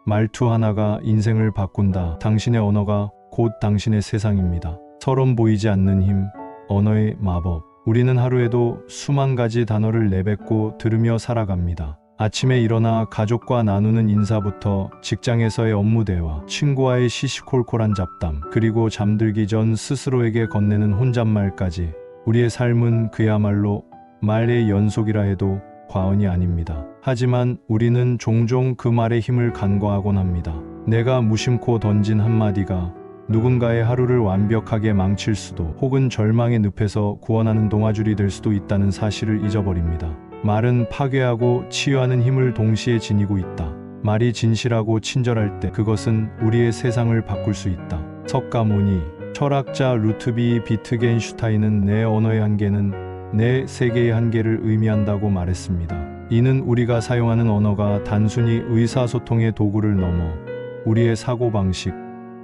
말투 하나가 인생을 바꾼다. 당신의 언어가 곧 당신의 세상입니다. 서론 보이지 않는 힘, 언어의 마법. 우리는 하루에도 수만 가지 단어를 내뱉고 들으며 살아갑니다. 아침에 일어나 가족과 나누는 인사부터 직장에서의 업무 대화, 친구와의 시시콜콜한 잡담, 그리고 잠들기 전 스스로에게 건네는 혼잣말까지 우리의 삶은 그야말로 말의 연속이라 해도 과언이 아닙니다. 하지만 우리는 종종 그 말의 힘을 간과하곤 합니다. 내가 무심코 던진 한마디가 누군가의 하루를 완벽하게 망칠 수도, 혹은 절망의 늪에서 구원하는 동아줄이 될 수도 있다는 사실을 잊어버립니다. 말은 파괴하고 치유하는 힘을 동시에 지니고 있다. 말이 진실하고 친절할 때 그것은 우리의 세상을 바꿀 수 있다. 석가모니, 철학자 루트비 비트겐슈타인은 내 언어의 한계는 내 세계의 한계를 의미한다고 말했습니다. 이는 우리가 사용하는 언어가 단순히 의사소통의 도구를 넘어 우리의 사고방식,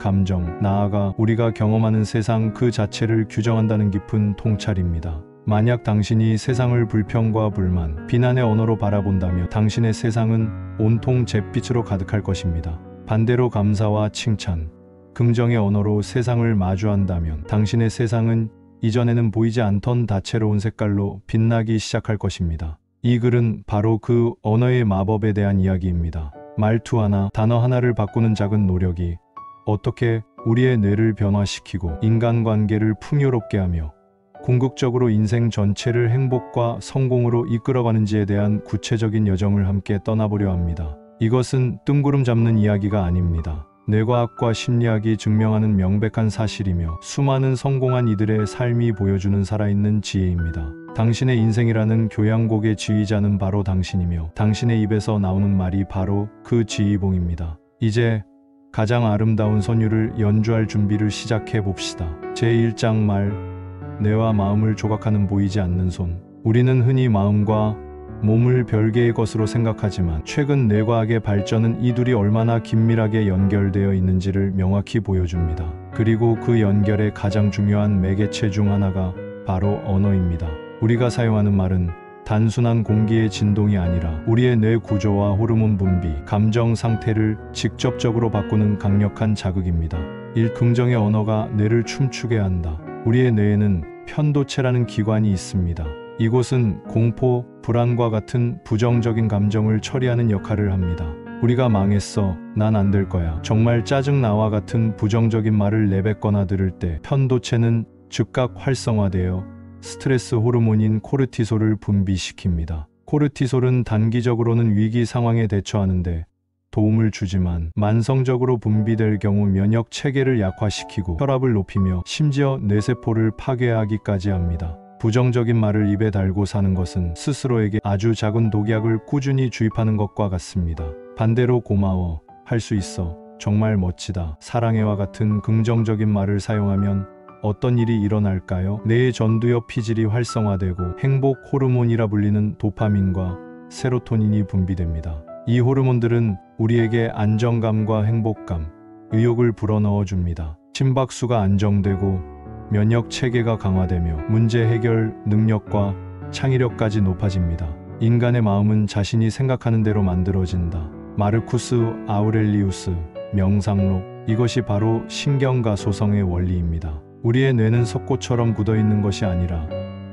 감정, 나아가 우리가 경험하는 세상 그 자체를 규정한다는 깊은 통찰입니다. 만약 당신이 세상을 불평과 불만, 비난의 언어로 바라본다면 당신의 세상은 온통 잿빛으로 가득할 것입니다. 반대로 감사와 칭찬, 긍정의 언어로 세상을 마주한다면 당신의 세상은 이전에는 보이지 않던 다채로운 색깔로 빛나기 시작할 것입니다. 이 글은 바로 그 언어의 마법에 대한 이야기입니다. 말투 하나, 단어 하나를 바꾸는 작은 노력이 어떻게 우리의 뇌를 변화시키고 인간관계를 풍요롭게 하며 궁극적으로 인생 전체를 행복과 성공으로 이끌어가는지에 대한 구체적인 여정을 함께 떠나보려 합니다. 이것은 뜬구름 잡는 이야기가 아닙니다. 뇌과학과 심리학이 증명하는 명백한 사실이며 수많은 성공한 이들의 삶이 보여주는 살아있는 지혜입니다. 당신의 인생이라는 교향곡의 지휘자는 바로 당신이며 당신의 입에서 나오는 말이 바로 그 지휘봉입니다. 이제 가장 아름다운 선율을 연주할 준비를 시작해 봅시다. 제1장 말, 뇌와 마음을 조각하는 보이지 않는 손. 우리는 흔히 마음과 몸을 별개의 것으로 생각하지만 최근 뇌과학의 발전은 이 둘이 얼마나 긴밀하게 연결되어 있는지를 명확히 보여줍니다. 그리고 그 연결의 가장 중요한 매개체 중 하나가 바로 언어입니다. 우리가 사용하는 말은 단순한 공기의 진동이 아니라 우리의 뇌 구조와 호르몬 분비, 감정 상태를 직접적으로 바꾸는 강력한 자극입니다. 긍정의 언어가 뇌를 춤추게 한다. 우리의 뇌에는 편도체라는 기관이 있습니다. 이곳은 공포, 불안과 같은 부정적인 감정을 처리하는 역할을 합니다. 우리가 망했어, 난 안 될 거야, 정말 짜증나와 같은 부정적인 말을 내뱉거나 들을 때 편도체는 즉각 활성화되어 스트레스 호르몬인 코르티솔을 분비시킵니다. 코르티솔은 단기적으로는 위기 상황에 대처하는데 도움을 주지만 만성적으로 분비될 경우 면역 체계를 약화시키고 혈압을 높이며 심지어 뇌세포를 파괴하기까지 합니다. 부정적인 말을 입에 달고 사는 것은 스스로에게 아주 작은 독약을 꾸준히 주입하는 것과 같습니다. 반대로 고마워, 할 수 있어, 정말 멋지다, 사랑해와 같은 긍정적인 말을 사용하면 어떤 일이 일어날까요? 뇌의 전두엽 피질이 활성화되고 행복 호르몬이라 불리는 도파민과 세로토닌이 분비됩니다. 이 호르몬들은 우리에게 안정감과 행복감, 의욕을 불어넣어 줍니다. 심박수가 안정되고 면역 체계가 강화되며 문제 해결 능력과 창의력까지 높아집니다. 인간의 마음은 자신이 생각하는 대로 만들어진다. 마르쿠스 아우렐리우스 명상록. 이것이 바로 신경과 소성의 원리입니다. 우리의 뇌는 석고처럼 굳어있는 것이 아니라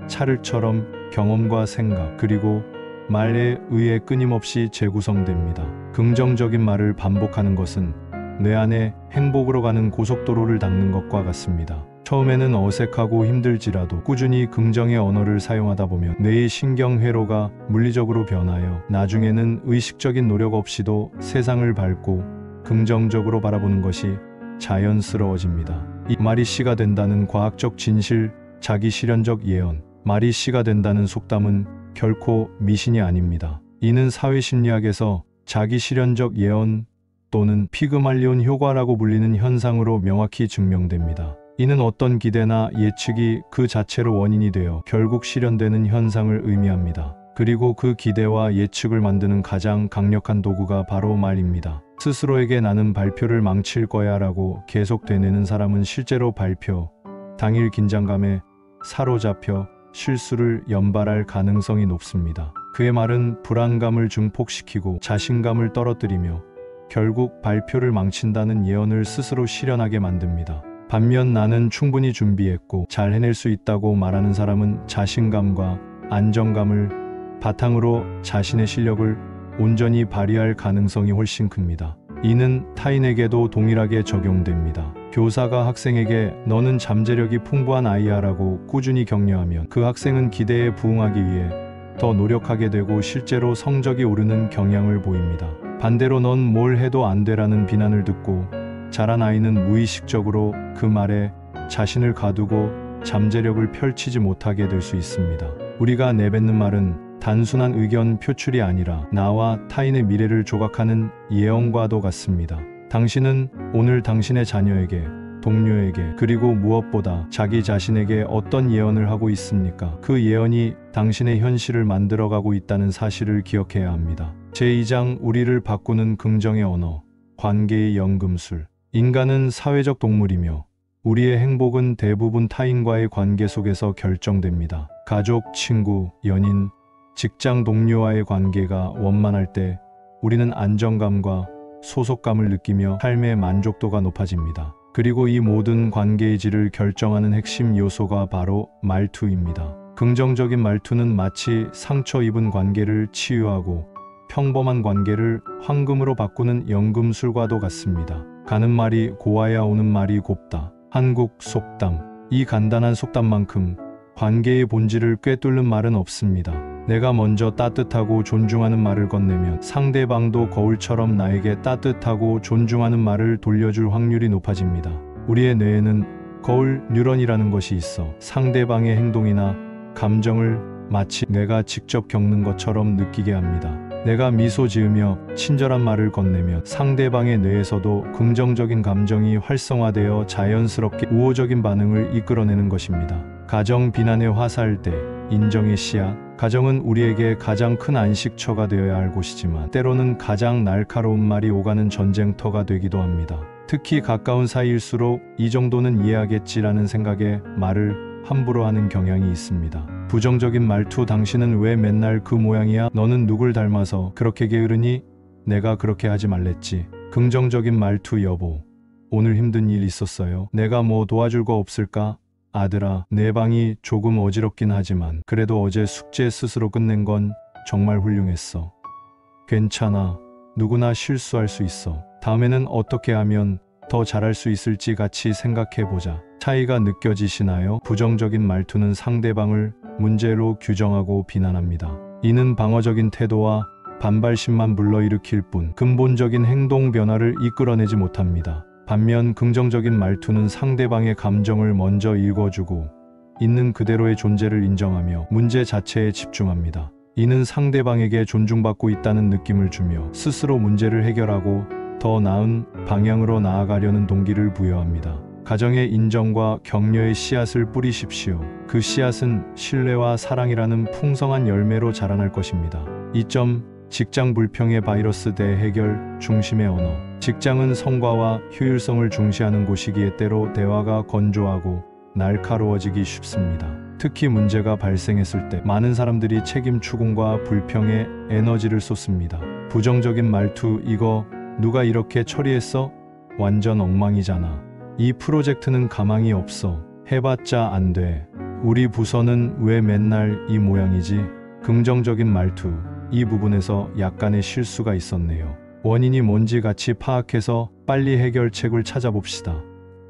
찰흙처럼 경험과 생각, 그리고 말에 의해 끊임없이 재구성됩니다. 긍정적인 말을 반복하는 것은 뇌 안에 행복으로 가는 고속도로를 닦는 것과 같습니다. 처음에는 어색하고 힘들지라도 꾸준히 긍정의 언어를 사용하다 보면 뇌의 신경회로가 물리적으로 변하여 나중에는 의식적인 노력 없이도 세상을 밝고 긍정적으로 바라보는 것이 자연스러워집니다. 이 말이 씨가 된다는 과학적 진실, 자기 실현적 예언. 말이 씨가 된다는 속담은 결코 미신이 아닙니다. 이는 사회심리학에서 자기 실현적 예언 또는 피그말리온 효과라고 불리는 현상으로 명확히 증명됩니다. 이는 어떤 기대나 예측이 그 자체로 원인이 되어 결국 실현되는 현상을 의미합니다. 그리고 그 기대와 예측을 만드는 가장 강력한 도구가 바로 말입니다. 스스로에게 나는 발표를 망칠 거야 라고 계속 되뇌는 사람은 실제로 발표 당일 긴장감에 사로잡혀 실수를 연발할 가능성이 높습니다. 그의 말은 불안감을 증폭시키고 자신감을 떨어뜨리며 결국 발표를 망친다는 예언을 스스로 실현하게 만듭니다. 반면 나는 충분히 준비했고 잘 해낼 수 있다고 말하는 사람은 자신감과 안정감을 바탕으로 자신의 실력을 온전히 발휘할 가능성이 훨씬 큽니다. 이는 타인에게도 동일하게 적용됩니다. 교사가 학생에게 너는 잠재력이 풍부한 아이야 라고 꾸준히 격려하면 그 학생은 기대에 부응하기 위해 더 노력하게 되고 실제로 성적이 오르는 경향을 보입니다. 반대로 넌 뭘 해도 안 돼라는 비난을 듣고 자란 아이는 무의식적으로 그 말에 자신을 가두고 잠재력을 펼치지 못하게 될 수 있습니다. 우리가 내뱉는 말은 단순한 의견 표출이 아니라 나와 타인의 미래를 조각하는 예언과도 같습니다. 당신은 오늘 당신의 자녀에게, 동료에게, 그리고 무엇보다 자기 자신에게 어떤 예언을 하고 있습니까? 그 예언이 당신의 현실을 만들어가고 있다는 사실을 기억해야 합니다. 제2장 우리를 바꾸는 긍정의 언어, 관계의 연금술. 인간은 사회적 동물이며 우리의 행복은 대부분 타인과의 관계 속에서 결정됩니다. 가족, 친구, 연인, 직장 동료와의 관계가 원만할 때 우리는 안정감과 소속감을 느끼며 삶의 만족도가 높아집니다. 그리고 이 모든 관계의 질을 결정하는 핵심 요소가 바로 말투입니다. 긍정적인 말투는 마치 상처 입은 관계를 치유하고 평범한 관계를 황금으로 바꾸는 연금술과도 같습니다. 가는 말이 고와야 오는 말이 곱다. 한국 속담. 이 간단한 속담만큼 관계의 본질을 꿰뚫는 말은 없습니다. 내가 먼저 따뜻하고 존중하는 말을 건네면 상대방도 거울처럼 나에게 따뜻하고 존중하는 말을 돌려줄 확률이 높아집니다. 우리의 뇌에는 거울 뉴런이라는 것이 있어 상대방의 행동이나 감정을 마치 내가 직접 겪는 것처럼 느끼게 합니다. 내가 미소 지으며 친절한 말을 건네면 상대방의 뇌에서도 긍정적인 감정이 활성화되어 자연스럽게 우호적인 반응을 이끌어내는 것입니다. 가정 비난의 화살대, 인정의 씨앗. 가정은 우리에게 가장 큰 안식처가 되어야 할 곳이지만 때로는 가장 날카로운 말이 오가는 전쟁터가 되기도 합니다. 특히 가까운 사이일수록 이 정도는 이해하겠지라는 생각에 말을 함부로 하는 경향이 있습니다. 부정적인 말투. 당신은 왜 맨날 그 모양이야? 너는 누굴 닮아서 그렇게 게으르니? 내가 그렇게 하지 말랬지. 긍정적인 말투. 여보, 오늘 힘든 일 있었어요? 내가 뭐 도와줄 거 없을까? 아들아, 내 방이 조금 어지럽긴 하지만 그래도 어제 숙제 스스로 끝낸 건 정말 훌륭했어. 괜찮아. 누구나 실수할 수 있어. 다음에는 어떻게 하면 더 잘할 수 있을지 같이 생각해보자. 차이가 느껴지시나요? 부정적인 말투는 상대방을 문제로 규정하고 비난합니다. 이는 방어적인 태도와 반발심만 불러일으킬 뿐 근본적인 행동 변화를 이끌어내지 못합니다. 반면 긍정적인 말투는 상대방의 감정을 먼저 읽어주고 있는 그대로의 존재를 인정하며 문제 자체에 집중합니다. 이는 상대방에게 존중받고 있다는 느낌을 주며 스스로 문제를 해결하고 더 나은 방향으로 나아가려는 동기를 부여합니다. 가정에 인정과 격려의 씨앗을 뿌리십시오. 그 씨앗은 신뢰와 사랑이라는 풍성한 열매로 자라날 것입니다. 2점. 직장 불평의 바이러스 대해결 중심의 언어. 직장은 성과와 효율성을 중시하는 곳이기에 때로 대화가 건조하고 날카로워지기 쉽습니다. 특히 문제가 발생했을 때 많은 사람들이 책임 추궁과 불평에 에너지를 쏟습니다. 부정적인 말투. 이거 누가 이렇게 처리했어? 완전 엉망이잖아. 이 프로젝트는 가망이 없어. 해봤자 안 돼. 우리 부서는 왜 맨날 이 모양이지? 긍정적인 말투. 이 부분에서 약간의 실수가 있었네요. 원인이 뭔지 같이 파악해서 빨리 해결책을 찾아봅시다.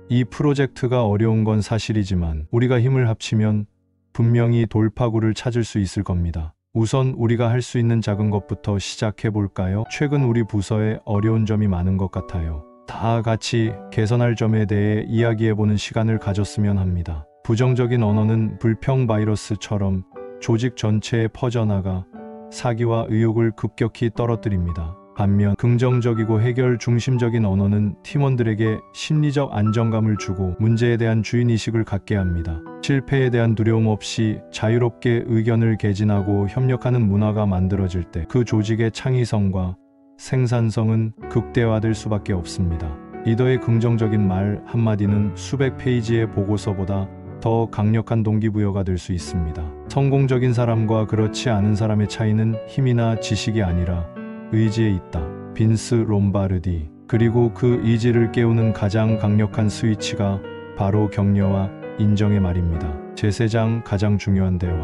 이 프로젝트가 어려운 건 사실이지만 우리가 힘을 합치면 분명히 돌파구를 찾을 수 있을 겁니다. 우선 우리가 할 수 있는 작은 것부터 시작해 볼까요? 최근 우리 부서에 어려운 점이 많은 것 같아요. 다 같이 개선할 점에 대해 이야기해보는 시간을 가졌으면 합니다. 부정적인 언어는 불평 바이러스처럼 조직 전체에 퍼져나가 사기와 의욕을 급격히 떨어뜨립니다. 반면 긍정적이고 해결 중심적인 언어는 팀원들에게 심리적 안정감을 주고 문제에 대한 주인의식을 갖게 합니다. 실패에 대한 두려움 없이 자유롭게 의견을 개진하고 협력하는 문화가 만들어질 때 그 조직의 창의성과 생산성은 극대화될 수밖에 없습니다. 리더의 긍정적인 말 한마디는 수백 페이지의 보고서보다 더 강력한 동기부여가 될 수 있습니다. 성공적인 사람과 그렇지 않은 사람의 차이는 힘이나 지식이 아니라 의지에 있다. 빈스 롬바르디. 그리고 그 의지를 깨우는 가장 강력한 스위치가 바로 격려와 인정의 말입니다. 제세장 가장 중요한 대화.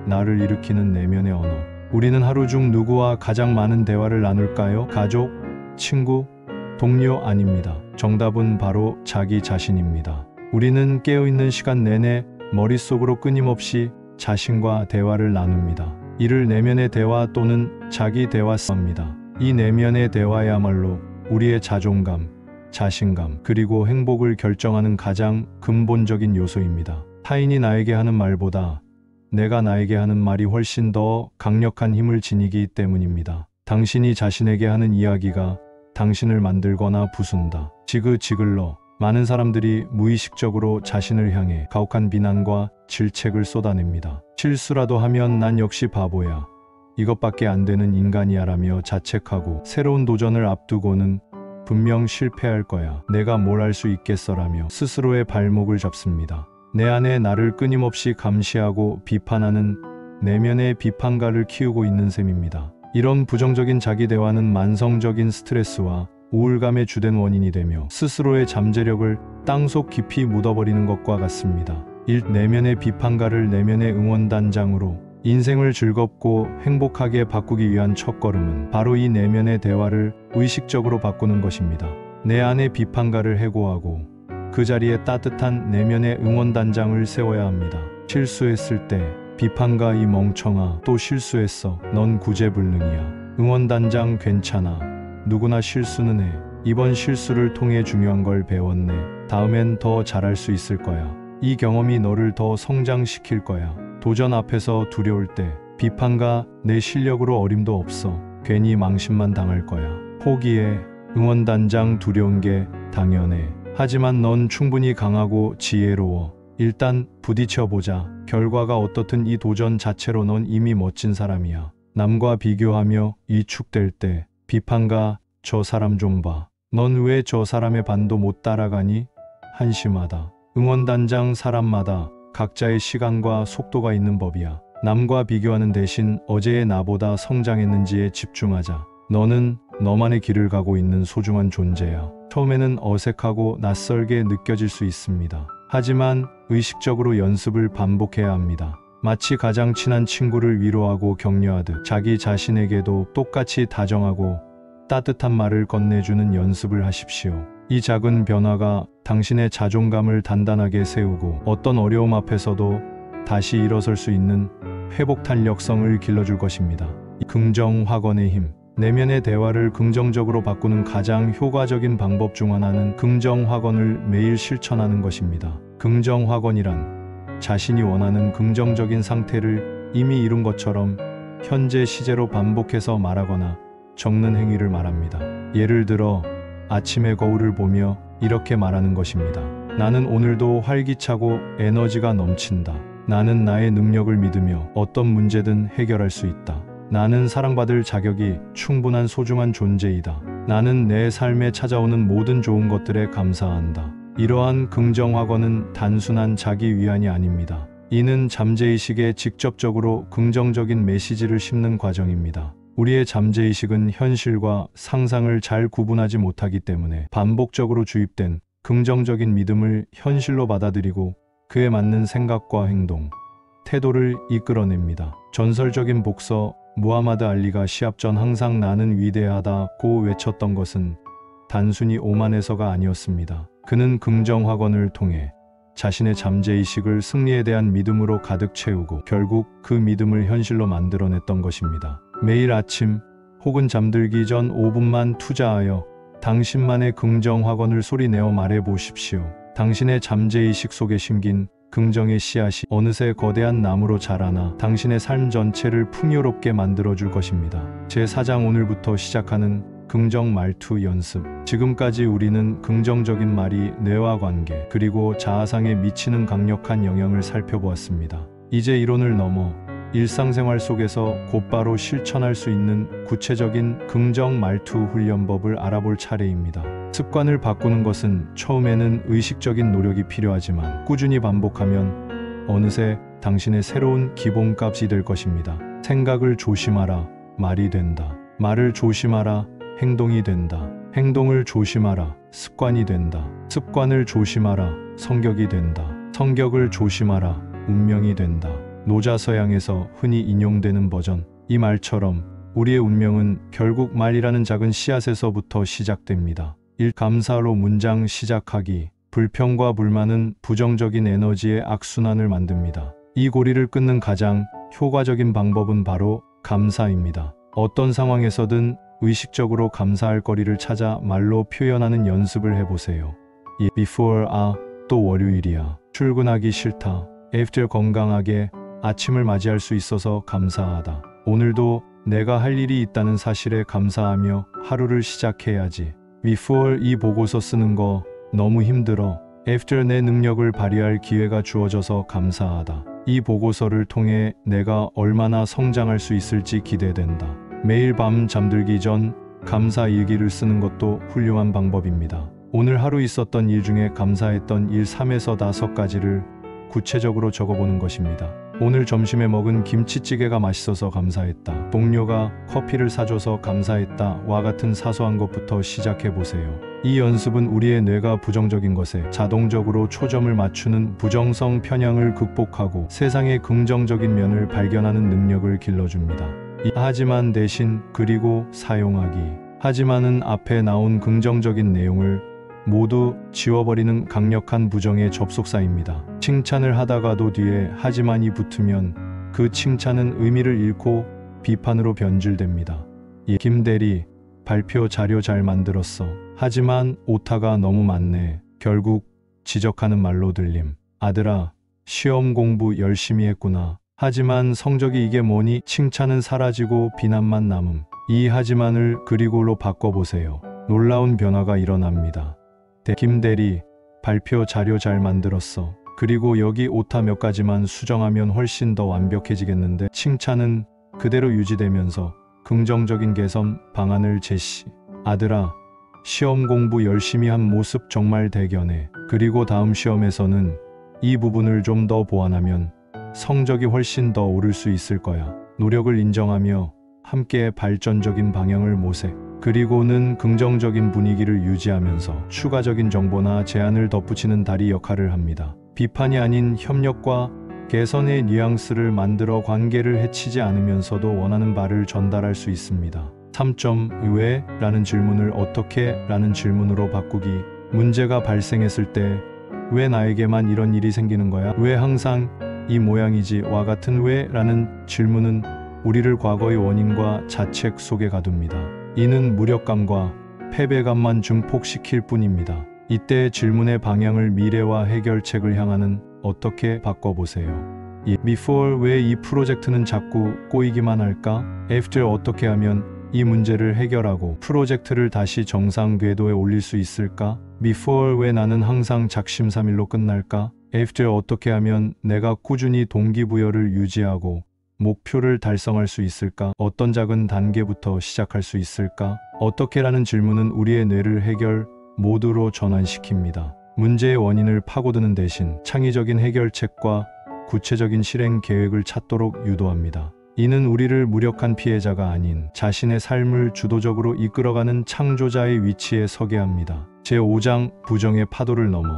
나를 일으키는 내면의 언어. 우리는 하루 중 누구와 가장 많은 대화를 나눌까요? 가족, 친구, 동료 아닙니다. 정답은 바로 자기 자신입니다. 우리는 깨어있는 시간 내내 머릿속으로 끊임없이 자신과 대화를 나눕니다. 이를 내면의 대화 또는 자기 대화입니다. 이 내면의 대화야말로 우리의 자존감, 자신감, 그리고 행복을 결정하는 가장 근본적인 요소입니다. 타인이 나에게 하는 말보다 내가 나에게 하는 말이 훨씬 더 강력한 힘을 지니기 때문입니다. 당신이 자신에게 하는 이야기가 당신을 만들거나 부순다. 지그 지글러. 많은 사람들이 무의식적으로 자신을 향해 가혹한 비난과 질책을 쏟아냅니다. 실수라도 하면 난 역시 바보야. 이것밖에 안 되는 인간이야 라며 자책하고 새로운 도전을 앞두고는 분명 실패할 거야. 내가 뭘 할 수 있겠어 라며 스스로의 발목을 잡습니다. 내 안에 나를 끊임없이 감시하고 비판하는 내면의 비판가를 키우고 있는 셈입니다. 이런 부정적인 자기 대화는 만성적인 스트레스와 우울감의 주된 원인이 되며 스스로의 잠재력을 땅속 깊이 묻어버리는 것과 같습니다. 내면의 비판가를 내면의 응원단장으로 인생을 즐겁고 행복하게 바꾸기 위한 첫걸음은 바로 이 내면의 대화를 의식적으로 바꾸는 것입니다. 내 안의 비판가를 해고하고 그 자리에 따뜻한 내면의 응원단장을 세워야 합니다. 실수했을 때 비판가 이 멍청아 또 실수했어. 넌 구제불능이야. 응원단장 괜찮아. 누구나 실수는 해. 이번 실수를 통해 중요한 걸 배웠네. 다음엔 더 잘할 수 있을 거야. 이 경험이 너를 더 성장시킬 거야. 도전 앞에서 두려울 때 비판가 내 실력으로 어림도 없어. 괜히 망신만 당할 거야. 포기해. 응원단장 두려운 게 당연해. 하지만 넌 충분히 강하고 지혜로워. 일단 부딪혀보자. 결과가 어떻든 이 도전 자체로 넌 이미 멋진 사람이야. 남과 비교하며 위축될 때 비판가 저 사람 좀 봐. 넌 왜 저 사람의 반도 못 따라가니? 한심하다. 응원단장 사람마다 각자의 시간과 속도가 있는 법이야. 남과 비교하는 대신 어제의 나보다 성장했는지에 집중하자. 너는 너만의 길을 가고 있는 소중한 존재야. 처음에는 어색하고 낯설게 느껴질 수 있습니다. 하지만 의식적으로 연습을 반복해야 합니다. 마치 가장 친한 친구를 위로하고 격려하듯 자기 자신에게도 똑같이 다정하고 따뜻한 말을 건네주는 연습을 하십시오. 이 작은 변화가 당신의 자존감을 단단하게 세우고 어떤 어려움 앞에서도 다시 일어설 수 있는 회복 탄력성을 길러줄 것입니다. 긍정 확언의 힘. 내면의 대화를 긍정적으로 바꾸는 가장 효과적인 방법 중 하나는 긍정 확언을 매일 실천하는 것입니다. 긍정 확언이란 자신이 원하는 긍정적인 상태를 이미 이룬 것처럼 현재 시제로 반복해서 말하거나 적는 행위를 말합니다. 예를 들어 아침의 거울을 보며 이렇게 말하는 것입니다. 나는 오늘도 활기차고 에너지가 넘친다. 나는 나의 능력을 믿으며 어떤 문제든 해결할 수 있다. 나는 사랑받을 자격이 충분한 소중한 존재이다. 나는 내 삶에 찾아오는 모든 좋은 것들에 감사한다. 이러한 긍정 확언은 단순한 자기 위안이 아닙니다. 이는 잠재의식에 직접적으로 긍정적인 메시지를 심는 과정입니다. 우리의 잠재의식은 현실과 상상을 잘 구분하지 못하기 때문에 반복적으로 주입된 긍정적인 믿음을 현실로 받아들이고 그에 맞는 생각과 행동, 태도를 이끌어냅니다. 전설적인 복서 무하마드 알리가 시합 전 항상 나는 위대하다고 외쳤던 것은 단순히 오만에서가 아니었습니다. 그는 긍정 확언을 통해 자신의 잠재의식을 승리에 대한 믿음으로 가득 채우고 결국 그 믿음을 현실로 만들어냈던 것입니다. 매일 아침 혹은 잠들기 전 5분만 투자하여 당신만의 긍정 확언을 소리내어 말해 보십시오. 당신의 잠재의식 속에 심긴 긍정의 씨앗이 어느새 거대한 나무로 자라나 당신의 삶 전체를 풍요롭게 만들어줄 것입니다. 제4장 오늘부터 시작하는 긍정 말투 연습. 지금까지 우리는 긍정적인 말이 뇌와 관계 그리고 자아상에 미치는 강력한 영향을 살펴보았습니다. 이제 이론을 넘어 일상생활 속에서 곧바로 실천할 수 있는 구체적인 긍정 말투 훈련법을 알아볼 차례입니다. 습관을 바꾸는 것은 처음에는 의식적인 노력이 필요하지만 꾸준히 반복하면 어느새 당신의 새로운 기본값이 될 것입니다. 생각을 조심하라. 말이 된다. 말을 조심하라. 행동이 된다. 행동을 조심하라. 습관이 된다. 습관을 조심하라. 성격이 된다. 성격을 조심하라. 운명이 된다. 노자서양에서 흔히 인용되는 버전. 이 말처럼 우리의 운명은 결국 말이라는 작은 씨앗에서부터 시작됩니다. 1. 감사로 문장 시작하기. 불평과 불만은 부정적인 에너지의 악순환을 만듭니다. 이 고리를 끊는 가장 효과적인 방법은 바로 감사입니다. 어떤 상황에서든 의식적으로 감사할 거리를 찾아 말로 표현하는 연습을 해보세요. Before 또 월요일이야. 출근하기 싫다. After 건강하게 아침을 맞이할 수 있어서 감사하다. 오늘도 내가 할 일이 있다는 사실에 감사하며 하루를 시작해야지. Before 이 보고서 쓰는 거 너무 힘들어. After 내 능력을 발휘할 기회가 주어져서 감사하다. 이 보고서를 통해 내가 얼마나 성장할 수 있을지 기대된다. 매일 밤 잠들기 전 감사 일기를 쓰는 것도 훌륭한 방법입니다. 오늘 하루 있었던 일 중에 감사했던 일 3에서 5가지를 구체적으로 적어보는 것입니다. 오늘 점심에 먹은 김치찌개가 맛있어서 감사했다. 동료가 커피를 사줘서 감사했다. 와 같은 사소한 것부터 시작해보세요. 이 연습은 우리의 뇌가 부정적인 것에 자동적으로 초점을 맞추는 부정성 편향을 극복하고 세상의 긍정적인 면을 발견하는 능력을 길러줍니다. 하지만 대신 그리고 사용하기. 하지만은 앞에 나온 긍정적인 내용을 모두 지워버리는 강력한 부정의 접속사입니다. 칭찬을 하다가도 뒤에 하지만이 붙으면 그 칭찬은 의미를 잃고 비판으로 변질됩니다. 김대리, 발표 자료 잘 만들었어. 하지만 오타가 너무 많네. 결국 지적하는 말로 들림. 아들아, 시험 공부 열심히 했구나. 하지만 성적이 이게 뭐니? 칭찬은 사라지고 비난만 남음. 이 하지만을 그리고로 바꿔보세요. 놀라운 변화가 일어납니다. 김대리, 발표 자료 잘 만들었어. 그리고 여기 오타 몇 가지만 수정하면 훨씬 더 완벽해지겠는데? 칭찬은 그대로 유지되면서 긍정적인 개선 방안을 제시. 아들아, 시험 공부 열심히 한 모습 정말 대견해. 그리고 다음 시험에서는 이 부분을 좀 더 보완하면 성적이 훨씬 더 오를 수 있을 거야. 노력을 인정하며 함께 발전적인 방향을 모색. 그리고는 긍정적인 분위기를 유지하면서 추가적인 정보나 제안을 덧붙이는 다리 역할을 합니다. 비판이 아닌 협력과 개선의 뉘앙스를 만들어 관계를 해치지 않으면서도 원하는 바를 전달할 수 있습니다. 3. 왜? 라는 질문을 어떻게? 라는 질문으로 바꾸기. 문제가 발생했을 때 왜 나에게만 이런 일이 생기는 거야? 왜 항상 이 모양이지? 와 같은 왜? 라는 질문은 우리를 과거의 원인과 자책 속에 가둡니다. 이는 무력감과 패배감만 증폭시킬 뿐입니다. 이때 질문의 방향을 미래와 해결책을 향하는 어떻게 바꿔보세요. Before 왜 이 프로젝트는 자꾸 꼬이기만 할까? After 어떻게 하면 이 문제를 해결하고 프로젝트를 다시 정상 궤도에 올릴 수 있을까? Before 왜 나는 항상 작심삼일로 끝날까? After 어떻게 하면 내가 꾸준히 동기부여를 유지하고 목표를 달성할 수 있을까? 어떤 작은 단계부터 시작할 수 있을까? 어떻게라는 질문은 우리의 뇌를 해결 모드로 전환시킵니다. 문제의 원인을 파고드는 대신 창의적인 해결책과 구체적인 실행 계획을 찾도록 유도합니다. 이는 우리를 무력한 피해자가 아닌 자신의 삶을 주도적으로 이끌어가는 창조자의 위치에 서게 합니다. 제5장 부정의 파도를 넘어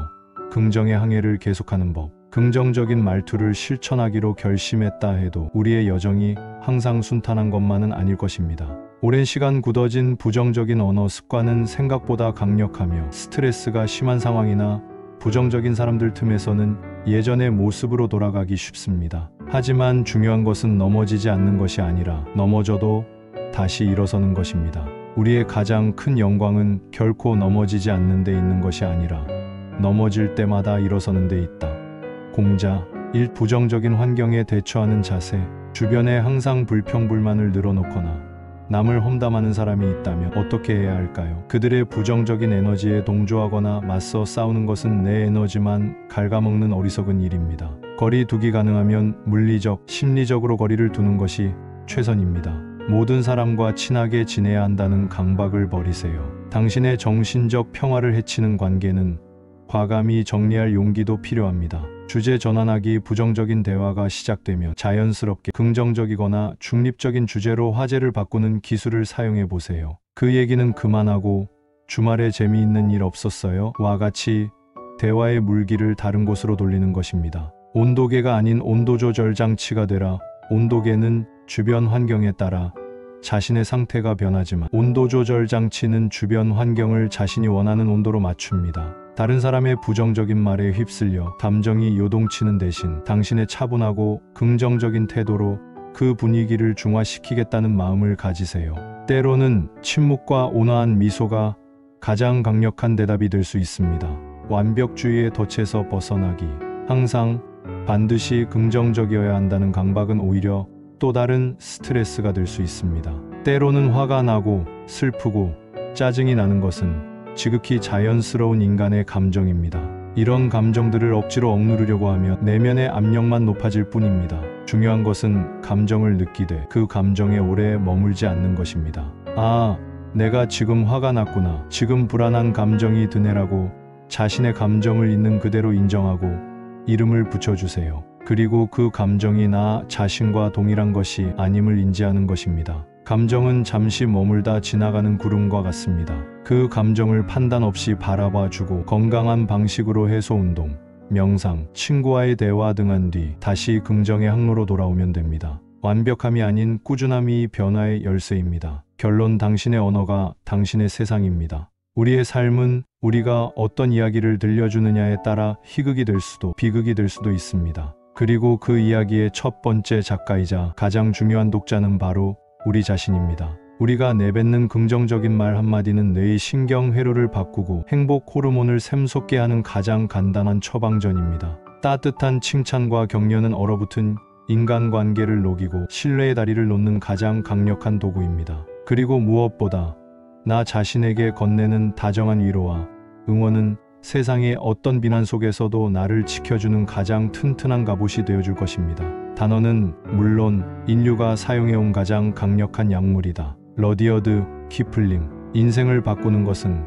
긍정의 항해를 계속하는 법. 긍정적인 말투를 실천하기로 결심했다 해도 우리의 여정이 항상 순탄한 것만은 아닐 것입니다. 오랜 시간 굳어진 부정적인 언어 습관은 생각보다 강력하며 스트레스가 심한 상황이나 부정적인 사람들 틈에서는 예전의 모습으로 돌아가기 쉽습니다. 하지만 중요한 것은 넘어지지 않는 것이 아니라 넘어져도 다시 일어서는 것입니다. 우리의 가장 큰 영광은 결코 넘어지지 않는 데 있는 것이 아니라 넘어질 때마다 일어서는 데 있다. 공자 1. 부정적인 환경에 대처하는 자세. 주변에 항상 불평불만을 늘어놓거나 남을 험담하는 사람이 있다면 어떻게 해야 할까요? 그들의 부정적인 에너지에 동조하거나 맞서 싸우는 것은 내 에너지만 갉아먹는 어리석은 일입니다. 거리 두기 가능하면 물리적, 심리적으로 거리를 두는 것이 최선입니다. 모든 사람과 친하게 지내야 한다는 강박을 버리세요. 당신의 정신적 평화를 해치는 관계는 과감히 정리할 용기도 필요합니다. 주제 전환하기. 부정적인 대화가 시작되면 자연스럽게 긍정적이거나 중립적인 주제로 화제를 바꾸는 기술을 사용해 보세요. 그 얘기는 그만하고 주말에 재미있는 일 없었어요? 와 같이 대화의 물기를 다른 곳으로 돌리는 것입니다. 온도계가 아닌 온도조절 장치가 되라. 온도계는 주변 환경에 따라 자신의 상태가 변하지만 온도조절 장치는 주변 환경을 자신이 원하는 온도로 맞춥니다. 다른 사람의 부정적인 말에 휩쓸려 감정이 요동치는 대신 당신의 차분하고 긍정적인 태도로 그 분위기를 중화시키겠다는 마음을 가지세요. 때로는 침묵과 온화한 미소가 가장 강력한 대답이 될 수 있습니다. 완벽주의의 덫에서 벗어나기. 항상 반드시 긍정적이어야 한다는 강박은 오히려 또 다른 스트레스가 될 수 있습니다. 때로는 화가 나고 슬프고 짜증이 나는 것은 지극히 자연스러운 인간의 감정입니다. 이런 감정들을 억지로 억누르려고 하면 내면의 압력만 높아질 뿐입니다. 중요한 것은 감정을 느끼되 그 감정에 오래 머물지 않는 것입니다. 아, 내가 지금 화가 났구나. 지금 불안한 감정이 드네라고 자신의 감정을 있는 그대로 인정하고 이름을 붙여주세요. 그리고 그 감정이 나 자신과 동일한 것이 아님을 인지하는 것입니다. 감정은 잠시 머물다 지나가는 구름과 같습니다. 그 감정을 판단 없이 바라봐주고 건강한 방식으로 해소 운동, 명상, 친구와의 대화 등 한 뒤 다시 긍정의 항로로 돌아오면 됩니다. 완벽함이 아닌 꾸준함이 변화의 열쇠입니다. 결론, 당신의 언어가 당신의 세상입니다. 우리의 삶은 우리가 어떤 이야기를 들려주느냐에 따라 희극이 될 수도 비극이 될 수도 있습니다. 그리고 그 이야기의 첫 번째 작가이자 가장 중요한 독자는 바로 우리 자신입니다. 우리가 내뱉는 긍정적인 말 한마디는 뇌의 신경 회로를 바꾸고 행복 호르몬을 샘솟게 하는 가장 간단한 처방전입니다. 따뜻한 칭찬과 격려는 얼어붙은 인간관계를 녹이고 신뢰의 다리를 놓는 가장 강력한 도구입니다. 그리고 무엇보다 나 자신에게 건네는 다정한 위로와 응원은 세상의 어떤 비난 속에서도 나를 지켜주는 가장 튼튼한 갑옷이 되어줄 것입니다. 단어는 물론 인류가 사용해온 가장 강력한 약물이다. 러디어드 키플링. 인생을 바꾸는 것은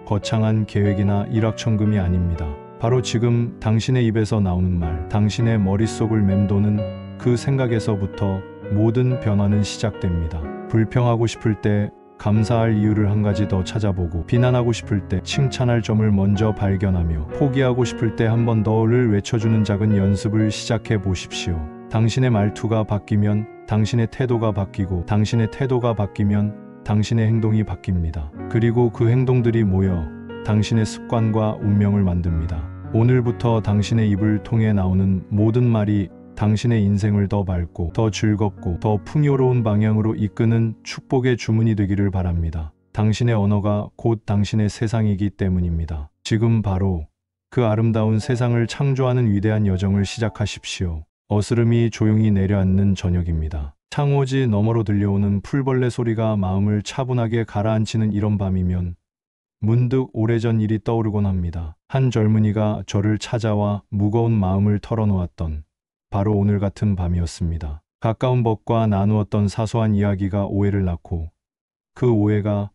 거창한 계획이나 일확천금이 아닙니다. 바로 지금 당신의 입에서 나오는 말, 당신의 머릿속을 맴도는 그 생각에서부터 모든 변화는 시작됩니다. 불평하고 싶을 때 감사할 이유를 한 가지 더 찾아보고, 비난하고 싶을 때 칭찬할 점을 먼저 발견하며, 포기하고 싶을 때 한 번 더를 외쳐주는 작은 연습을 시작해 보십시오. 당신의 말투가 바뀌면 당신의 태도가 바뀌고, 당신의 태도가 바뀌면 당신의 행동이 바뀝니다. 그리고 그 행동들이 모여 당신의 습관과 운명을 만듭니다. 오늘부터 당신의 입을 통해 나오는 모든 말이 당신의 인생을 더 밝고 더 즐겁고 더 풍요로운 방향으로 이끄는 축복의 주문이 되기를 바랍니다. 당신의 언어가 곧 당신의 세상이기 때문입니다. 지금 바로 그 아름다운 세상을 창조하는 위대한 여정을 시작하십시오. 어스름이 조용히 내려앉는 저녁입니다. 창호지 너머로 들려오는 풀벌레 소리가 마음을 차분하게 가라앉히는 이런 밤이면 문득 오래전 일이 떠오르곤 합니다. 한 젊은이가 저를 찾아와 무거운 마음을 털어놓았던 바로 오늘 같은 밤이었습니다. 가까운 법과 나누었던 사소한 이야기가 오해를 낳고, 그 오해가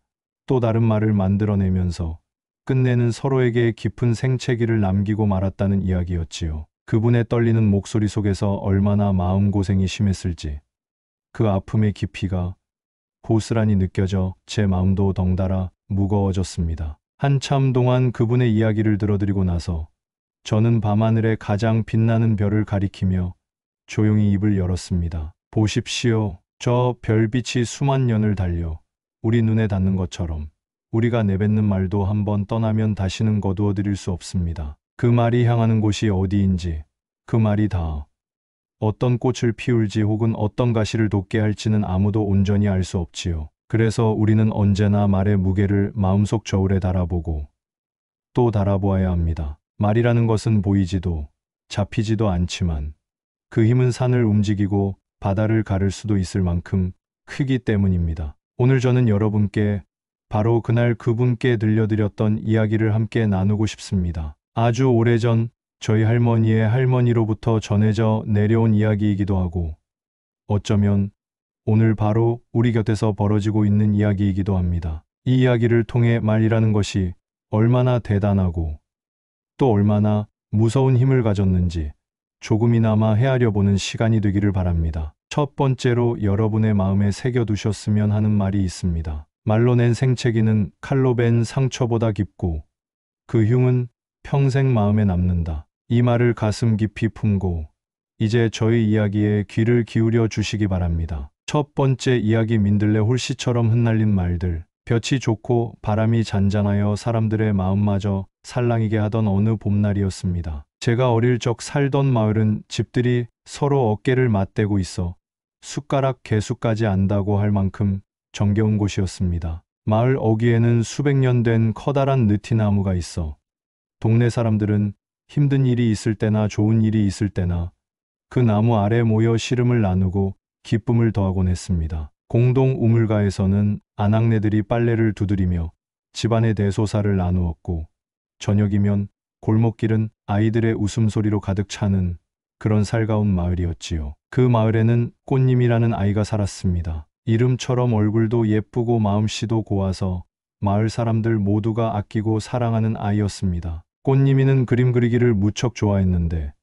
또 다른 말을 만들어내면서 끝내는 서로에게 깊은 생채기를 남기고 말았다는 이야기였지요. 그분의 떨리는 목소리 속에서 얼마나 마음고생이 심했을지, 그 아픔의 깊이가 고스란히 느껴져 제 마음도 덩달아 무거워졌습니다. 한참 동안 그분의 이야기를 들어드리고 나서 저는 밤하늘의 가장 빛나는 별을 가리키며 조용히 입을 열었습니다. 보십시오. 저 별빛이 수만 년을 달려 우리 눈에 닿는 것처럼 우리가 내뱉는 말도 한번 떠나면 다시는 거두어 드릴 수 없습니다. 그 말이 향하는 곳이 어디인지, 그 말이 다 어떤 꽃을 피울지 혹은 어떤 가시를 돋게 할지는 아무도 온전히 알 수 없지요. 그래서 우리는 언제나 말의 무게를 마음속 저울에 달아보고 또 달아보아야 합니다. 말이라는 것은 보이지도 잡히지도 않지만 그 힘은 산을 움직이고 바다를 가를 수도 있을 만큼 크기 때문입니다. 오늘 저는 여러분께 바로 그날 그분께 들려드렸던 이야기를 함께 나누고 싶습니다. 아주 오래전 저희 할머니의 할머니로부터 전해져 내려온 이야기이기도 하고, 어쩌면 오늘 바로 우리 곁에서 벌어지고 있는 이야기이기도 합니다. 이 이야기를 통해 말이라는 것이 얼마나 대단하고 또 얼마나 무서운 힘을 가졌는지 조금이나마 헤아려 보는 시간이 되기를 바랍니다. 첫 번째로 여러분의 마음에 새겨두셨으면 하는 말이 있습니다. 말로 낸 생채기는 칼로 벤 상처보다 깊고 그 흉은 평생 마음에 남는다. 이 말을 가슴 깊이 품고 이제 저희 이야기에 귀를 기울여 주시기 바랍니다. 첫 번째 이야기 민들레 홀씨처럼 흩날린 말들. 볕이 좋고 바람이 잔잔하여 사람들의 마음마저 살랑이게 하던 어느 봄날이었습니다. 제가 어릴 적 살던 마을은 집들이 서로 어깨를 맞대고 있어 숟가락 개수까지 안다고 할 만큼 정겨운 곳이었습니다. 마을 어귀에는 수백 년 된 커다란 느티나무가 있어 동네 사람들은 힘든 일이 있을 때나 좋은 일이 있을 때나 그 나무 아래 모여 시름을 나누고 기쁨을 더하곤 했습니다. 공동 우물가에서는 아낙네들이 빨래를 두드리며 집안의 대소사를 나누었고 저녁이면 골목길은 아이들의 웃음소리로 가득 차는 그런 살가운 마을이었지요. 그 마을에는 꽃님이라는 아이가 살았습니다. 이름처럼 얼굴도 예쁘고 마음씨도 고와서 마을 사람들 모두가 아끼고 사랑하는 아이였습니다. 꽃님이는 그림 그리기를 무척 좋아했는데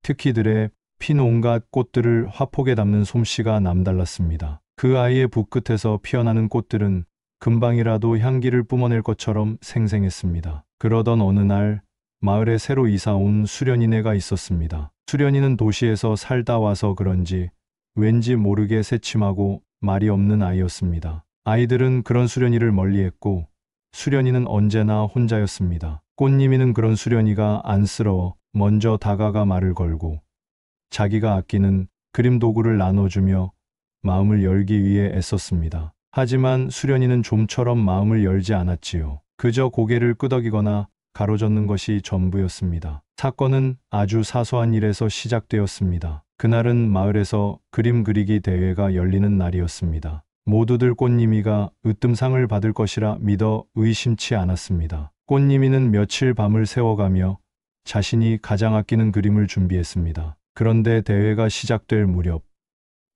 특히 들에 핀 온갖 꽃들을 화폭에 담는 솜씨가 남달랐습니다. 그 아이의 붓끝에서 피어나는 꽃들은 금방이라도 향기를 뿜어낼 것처럼 생생했습니다. 그러던 어느 날 마을에 새로 이사 온 수련이네가 있었습니다. 수련이는 도시에서 살다 와서 그런지 왠지 모르게 새침하고 말이 없는 아이였습니다. 아이들은 그런 수련이를 멀리했고 수련이는 언제나 혼자였습니다. 꽃님이는 그런 수련이가 안쓰러워 먼저 다가가 말을 걸고 자기가 아끼는 그림 도구를 나눠주며 마음을 열기 위해 애썼습니다. 하지만 수련이는 좀처럼 마음을 열지 않았지요. 그저 고개를 끄덕이거나 가로젓는 것이 전부였습니다. 사건은 아주 사소한 일에서 시작되었습니다. 그날은 마을에서 그림 그리기 대회가 열리는 날이었습니다. 모두들 꽃님이가 으뜸상을 받을 것이라 믿어 의심치 않았습니다. 꽃님이는 며칠 밤을 새워가며 자신이 가장 아끼는 그림을 준비했습니다. 그런데 대회가 시작될 무렵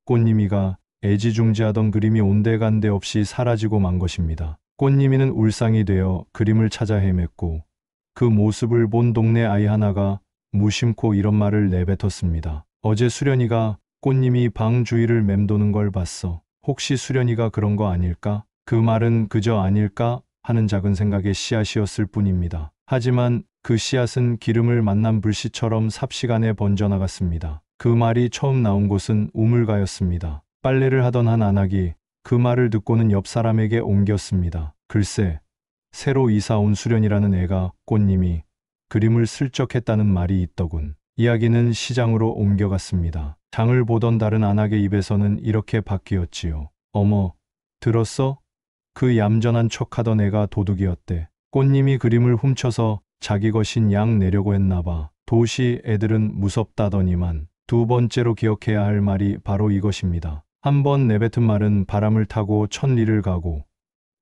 꽃님이가 애지중지하던 그림이 온데간데 없이 사라지고 만 것입니다. 꽃님이는 울상이 되어 그림을 찾아 헤맸고 그 모습을 본 동네 아이 하나가 무심코 이런 말을 내뱉었습니다. 어제 수련이가 꽃님이 방 주위를 맴도는 걸 봤어. 혹시 수련이가 그런 거 아닐까? 그 말은 그저 아닐까 하는 작은 생각의 씨앗이었을 뿐입니다. 하지만 그 씨앗은 기름을 만난 불씨처럼 삽시간에 번져나갔습니다. 그 말이 처음 나온 곳은 우물가였습니다. 빨래를 하던 한 아낙이 그 말을 듣고는 옆 사람에게 옮겼습니다. 글쎄, 새로 이사 온 수련이라는 애가 꽃님이 그림을 슬쩍 했다는 말이 있더군. 이야기는 시장으로 옮겨갔습니다. 장을 보던 다른 아낙의 입에서는 이렇게 바뀌었지요. 어머, 들었어? 그 얌전한 척하던 애가 도둑이었대. 꽃님이 그림을 훔쳐서 자기 것인 양 내려고 했나 봐. 도시 애들은 무섭다더니만. 두 번째로 기억해야 할 말이 바로 이것입니다. 한 번 내뱉은 말은 바람을 타고 천리를 가고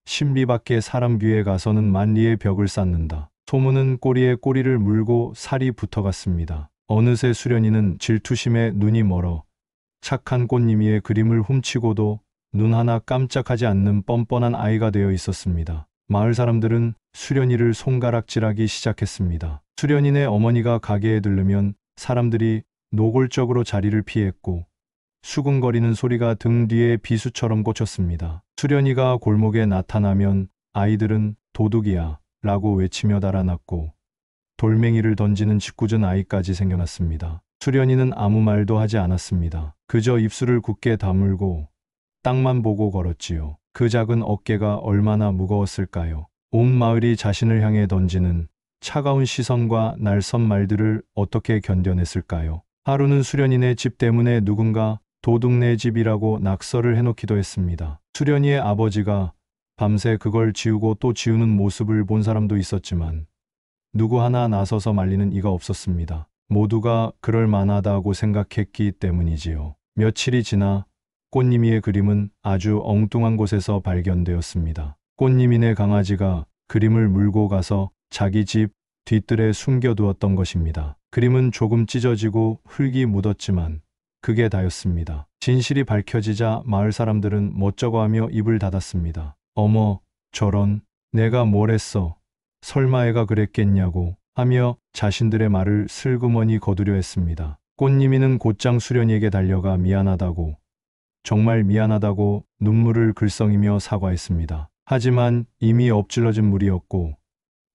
십리 밖에 사람 귀에 가서는 만리의 벽을 쌓는다. 소문은 꼬리에 꼬리를 물고 살이 붙어갔습니다. 어느새 수련이는 질투심에 눈이 멀어 착한 꽃님이의 그림을 훔치고도 눈 하나 깜짝하지 않는 뻔뻔한 아이가 되어 있었습니다. 마을 사람들은 수련이를 손가락질하기 시작했습니다. 수련이네 어머니가 가게에 들르면 사람들이 노골적으로 자리를 피했고 수근거리는 소리가 등 뒤에 비수처럼 꽂혔습니다. 수련이가 골목에 나타나면 아이들은 도둑이야 라고 외치며 달아났고 돌멩이를 던지는 짓궂은 아이까지 생겨났습니다. 수련이는 아무 말도 하지 않았습니다. 그저 입술을 굳게 다물고 땅만 보고 걸었지요. 그 작은 어깨가 얼마나 무거웠을까요? 온 마을이 자신을 향해 던지는 차가운 시선과 날선 말들을 어떻게 견뎌냈을까요? 하루는 수련이네 집 때문에 누군가 도둑네 집이라고 낙서를 해놓기도 했습니다. 수련이의 아버지가 밤새 그걸 지우고 또 지우는 모습을 본 사람도 있었지만 누구 하나 나서서 말리는 이가 없었습니다. 모두가 그럴 만하다고 생각했기 때문이지요. 며칠이 지나 꽃님이의 그림은 아주 엉뚱한 곳에서 발견되었습니다. 꽃님이네 강아지가 그림을 물고 가서 자기 집 뒤뜰에 숨겨두었던 것입니다. 그림은 조금 찢어지고 흙이 묻었지만 그게 다였습니다. 진실이 밝혀지자 마을 사람들은 멋쩍어하며 입을 닫았습니다. 어머, 저런, 내가 뭘 했어? 설마 애가 그랬겠냐고 하며 자신들의 말을 슬그머니 거두려 했습니다. 꽃님이는 곧장 수련이에게 달려가 미안하다고 정말 미안하다고 눈물을 글썽이며 사과했습니다. 하지만 이미 엎질러진 물이었고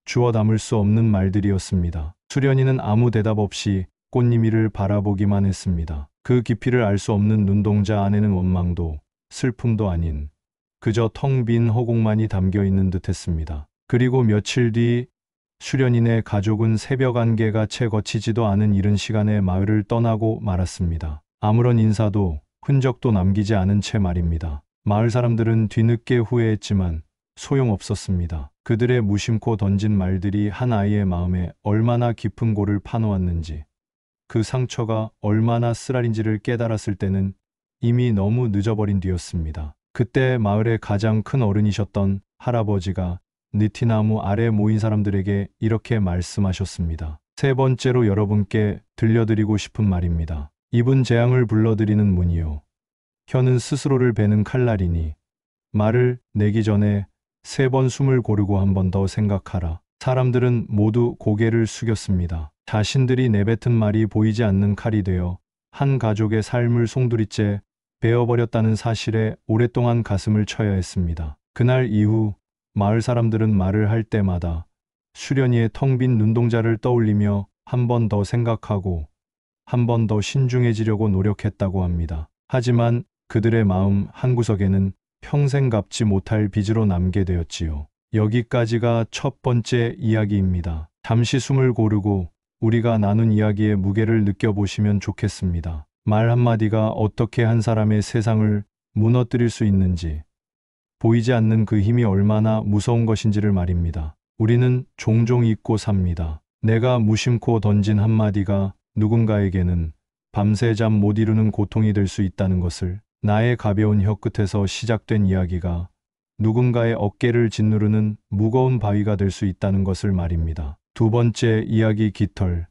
주워 담을 수 없는 말들이었습니다. 수련이는 아무 대답 없이 꽃님이를 바라보기만 했습니다. 그 깊이를 알 수 없는 눈동자 안에는 원망도 슬픔도 아닌 그저 텅 빈 허공만이 담겨 있는 듯했습니다. 그리고 며칠 뒤 수련인의 가족은 새벽 안개가 채 거치지도 않은 이른 시간에 마을을 떠나고 말았습니다. 아무런 인사도 흔적도 남기지 않은 채 말입니다. 마을 사람들은 뒤늦게 후회했지만 소용없었습니다. 그들의 무심코 던진 말들이 한 아이의 마음에 얼마나 깊은 골을 파놓았는지, 그 상처가 얼마나 쓰라린지를 깨달았을 때는 이미 너무 늦어버린 뒤였습니다. 그때 마을의 가장 큰 어른이셨던 할아버지가 느티나무 아래 모인 사람들에게 이렇게 말씀하셨습니다. 세 번째로 여러분께 들려드리고 싶은 말입니다. 입은 재앙을 불러들이는 문이요, 혀는 스스로를 베는 칼날이니 말을 내기 전에 3번 숨을 고르고 한 번 더 생각하라. 사람들은 모두 고개를 숙였습니다. 자신들이 내뱉은 말이 보이지 않는 칼이 되어 한 가족의 삶을 송두리째 베어버렸다는 사실에 오랫동안 가슴을 쳐야 했습니다. 그날 이후 마을 사람들은 말을 할 때마다 수련이의 텅 빈 눈동자를 떠올리며 한 번 더 생각하고 한 번 더 신중해지려고 노력했다고 합니다. 하지만 그들의 마음 한구석에는 평생 갚지 못할 빚으로 남게 되었지요. 여기까지가 첫 번째 이야기입니다. 잠시 숨을 고르고 우리가 나눈 이야기의 무게를 느껴보시면 좋겠습니다. 말 한마디가 어떻게 한 사람의 세상을 무너뜨릴 수 있는지, 보이지 않는 그 힘이 얼마나 무서운 것인지를 말입니다. 우리는 종종 잊고 삽니다. 내가 무심코 던진 한마디가 누군가에게는 밤새 잠 못 이루는 고통이 될 수 있다는 것을, 나의 가벼운 혀끝에서 시작된 이야기가 누군가의 어깨를 짓누르는 무거운 바위가 될 수 있다는 것을 말입니다. 두 번째 이야기, 깃털,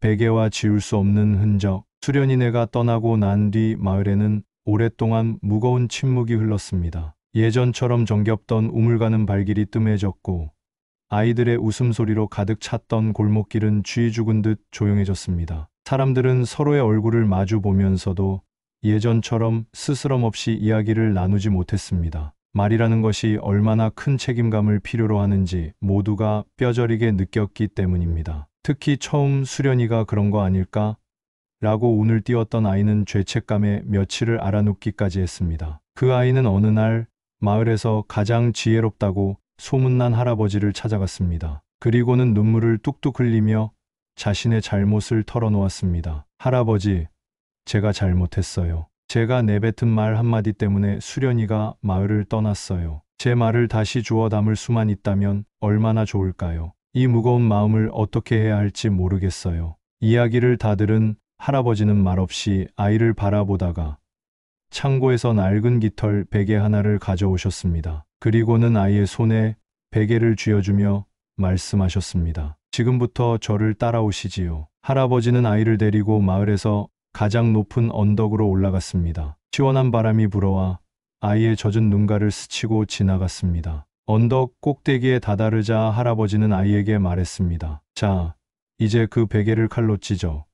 베개와 지울 수 없는 흔적. 수련이네가 떠나고 난 뒤 마을에는 오랫동안 무거운 침묵이 흘렀습니다. 예전처럼 정겹던 우물가는 발길이 뜸해졌고 아이들의 웃음소리로 가득 찼던 골목길은 쥐 죽은 듯 조용해졌습니다. 사람들은 서로의 얼굴을 마주 보면서도 예전처럼 스스럼 없이 이야기를 나누지 못했습니다. 말이라는 것이 얼마나 큰 책임감을 필요로 하는지 모두가 뼈저리게 느꼈기 때문입니다. 특히 처음 수련이가 그런 거 아닐까? 라고 운을 띄웠던 아이는 죄책감에 며칠을 알아눕기까지 했습니다. 그 아이는 어느 날 마을에서 가장 지혜롭다고 소문난 할아버지를 찾아갔습니다. 그리고는 눈물을 뚝뚝 흘리며 자신의 잘못을 털어놓았습니다. 할아버지, 제가 잘못했어요. 제가 내뱉은 말 한마디 때문에 수련이가 마을을 떠났어요. 제 말을 다시 주워 담을 수만 있다면 얼마나 좋을까요? 이 무거운 마음을 어떻게 해야 할지 모르겠어요. 이야기를 다 들은 할아버지는 말없이 아이를 바라보다가 창고에서 낡은 깃털 베개 하나를 가져오셨습니다. 그리고는 아이의 손에 베개를 쥐어주며 말씀하셨습니다. 지금부터 저를 따라오시지요. 할아버지는 아이를 데리고 마을에서 가장 높은 언덕으로 올라갔습니다. 시원한 바람이 불어와 아이의 젖은 눈가를 스치고 지나갔습니다. 언덕 꼭대기에 다다르자 할아버지는 아이에게 말했습니다. 자, 이제 그 베개를 칼로 찢어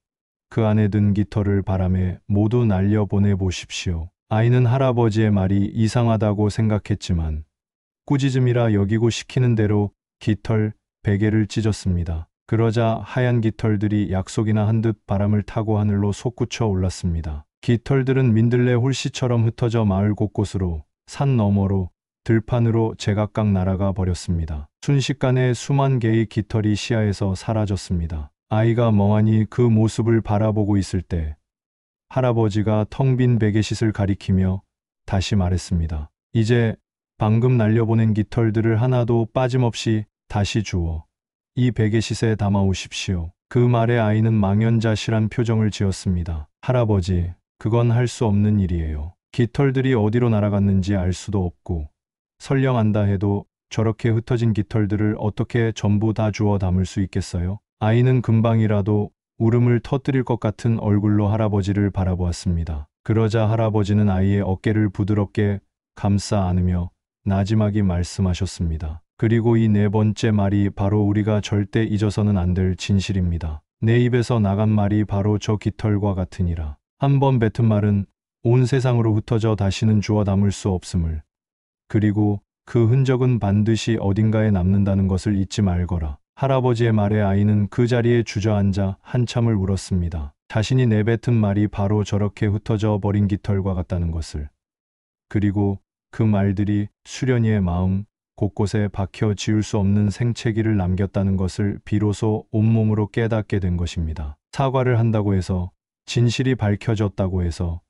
그 안에 든 깃털을 바람에 모두 날려보내 보십시오. 아이는 할아버지의 말이 이상하다고 생각했지만 꾸짖음이라 여기고 시키는 대로 깃털 베개를 찢었습니다. 그러자 하얀 깃털들이 약속이나 한 듯 바람을 타고 하늘로 솟구쳐 올랐습니다. 깃털들은 민들레 홀씨처럼 흩어져 마을 곳곳으로, 산 너머로, 들판으로 제각각 날아가 버렸습니다. 순식간에 수만 개의 깃털이 시야에서 사라졌습니다. 아이가 멍하니 그 모습을 바라보고 있을 때 할아버지가 텅 빈 베개싯을 가리키며 다시 말했습니다. 이제 방금 날려보낸 깃털들을 하나도 빠짐없이 다시 주워 이 베개싯에 담아오십시오. 그 말에 아이는 망연자실한 표정을 지었습니다. 할아버지, 그건 할 수 없는 일이에요. 깃털들이 어디로 날아갔는지 알 수도 없고 설령 안다 해도 저렇게 흩어진 깃털들을 어떻게 전부 다 주워 담을 수 있겠어요? 아이는 금방이라도 울음을 터뜨릴 것 같은 얼굴로 할아버지를 바라보았습니다. 그러자 할아버지는 아이의 어깨를 부드럽게 감싸 안으며 나지막이 말씀하셨습니다. 그리고 이 네 번째 말이 바로 우리가 절대 잊어서는 안 될 진실입니다. 내 입에서 나간 말이 바로 저 깃털과 같으니라. 한 번 뱉은 말은 온 세상으로 흩어져 다시는 주워 담을 수 없음을, 그리고 그 흔적은 반드시 어딘가에 남는다는 것을 잊지 말거라. 할아버지의 말에 아이는 그 자리에 주저앉아 한참을 울었습니다. 자신이 내뱉은 말이 바로 저렇게 흩어져 버린 깃털과 같다는 것을, 그리고 그 말들이 수련이의 마음 곳곳에 박혀 지울 수 없는 생채기를 남겼다는 것을 비로소 온몸으로 깨닫게 된 것입니다. 사과를 한다고 해서, 진실이 밝혀졌다고 해서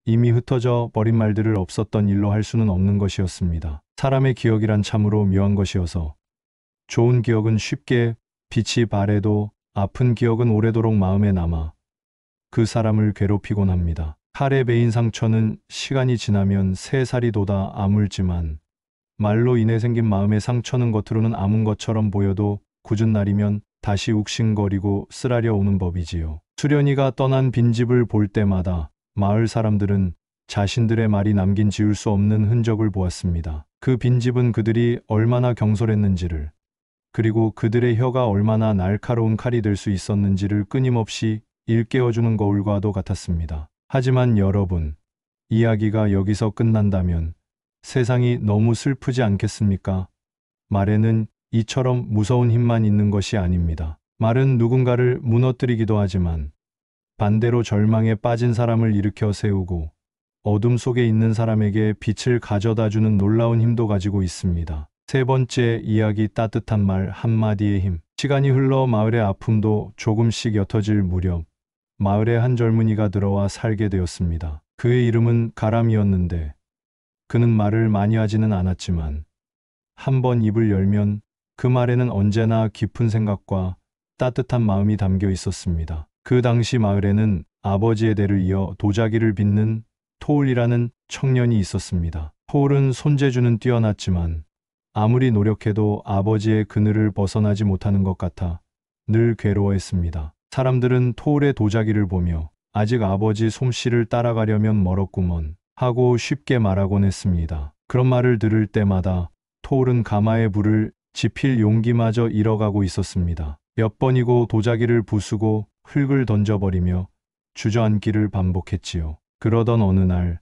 이미 흩어져 버린 말들을 없었던 일로 할 수는 없는 것이었습니다. 사람의 기억이란 참으로 묘한 것이어서 좋은 기억은 쉽게 빛이 발해도 아픈 기억은 오래도록 마음에 남아 그 사람을 괴롭히곤 합니다. 칼에 베인 상처는 시간이 지나면 새살이 돋아 아물지만 말로 인해 생긴 마음의 상처는 겉으로는 아문 것처럼 보여도 굳은 날이면 다시 욱신거리고 쓰라려 오는 법이지요. 수련이가 떠난 빈집을 볼 때마다 마을 사람들은 자신들의 말이 남긴 지울 수 없는 흔적을 보았습니다. 그 빈집은 그들이 얼마나 경솔했는지를, 그리고 그들의 혀가 얼마나 날카로운 칼이 될 수 있었는지를 끊임없이 일깨워주는 거울과도 같았습니다. 하지만 여러분, 이야기가 여기서 끝난다면 세상이 너무 슬프지 않겠습니까? 말에는 이처럼 무서운 힘만 있는 것이 아닙니다. 말은 누군가를 무너뜨리기도 하지만 반대로 절망에 빠진 사람을 일으켜 세우고 어둠 속에 있는 사람에게 빛을 가져다주는 놀라운 힘도 가지고 있습니다. 세 번째 이야기, 따뜻한 말 한마디의 힘. 시간이 흘러 마을의 아픔도 조금씩 옅어질 무렵 마을에 한 젊은이가 들어와 살게 되었습니다. 그의 이름은 가람이었는데 그는 말을 많이 하지는 않았지만 한번 입을 열면 그 말에는 언제나 깊은 생각과 따뜻한 마음이 담겨 있었습니다. 그 당시 마을에는 아버지의 대를 이어 도자기를 빚는 토울이라는 청년이 있었습니다. 토울은 손재주는 뛰어났지만 아무리 노력해도 아버지의 그늘을 벗어나지 못하는 것 같아 늘 괴로워했습니다. 사람들은 토울의 도자기를 보며 아직 아버지 솜씨를 따라가려면 멀었구먼 하고 쉽게 말하곤 했습니다. 그런 말을 들을 때마다 토울은 가마에 불을 지필 용기마저 잃어가고 있었습니다. 몇 번이고 도자기를 부수고 흙을 던져버리며 주저앉기를 반복했지요. 그러던 어느 날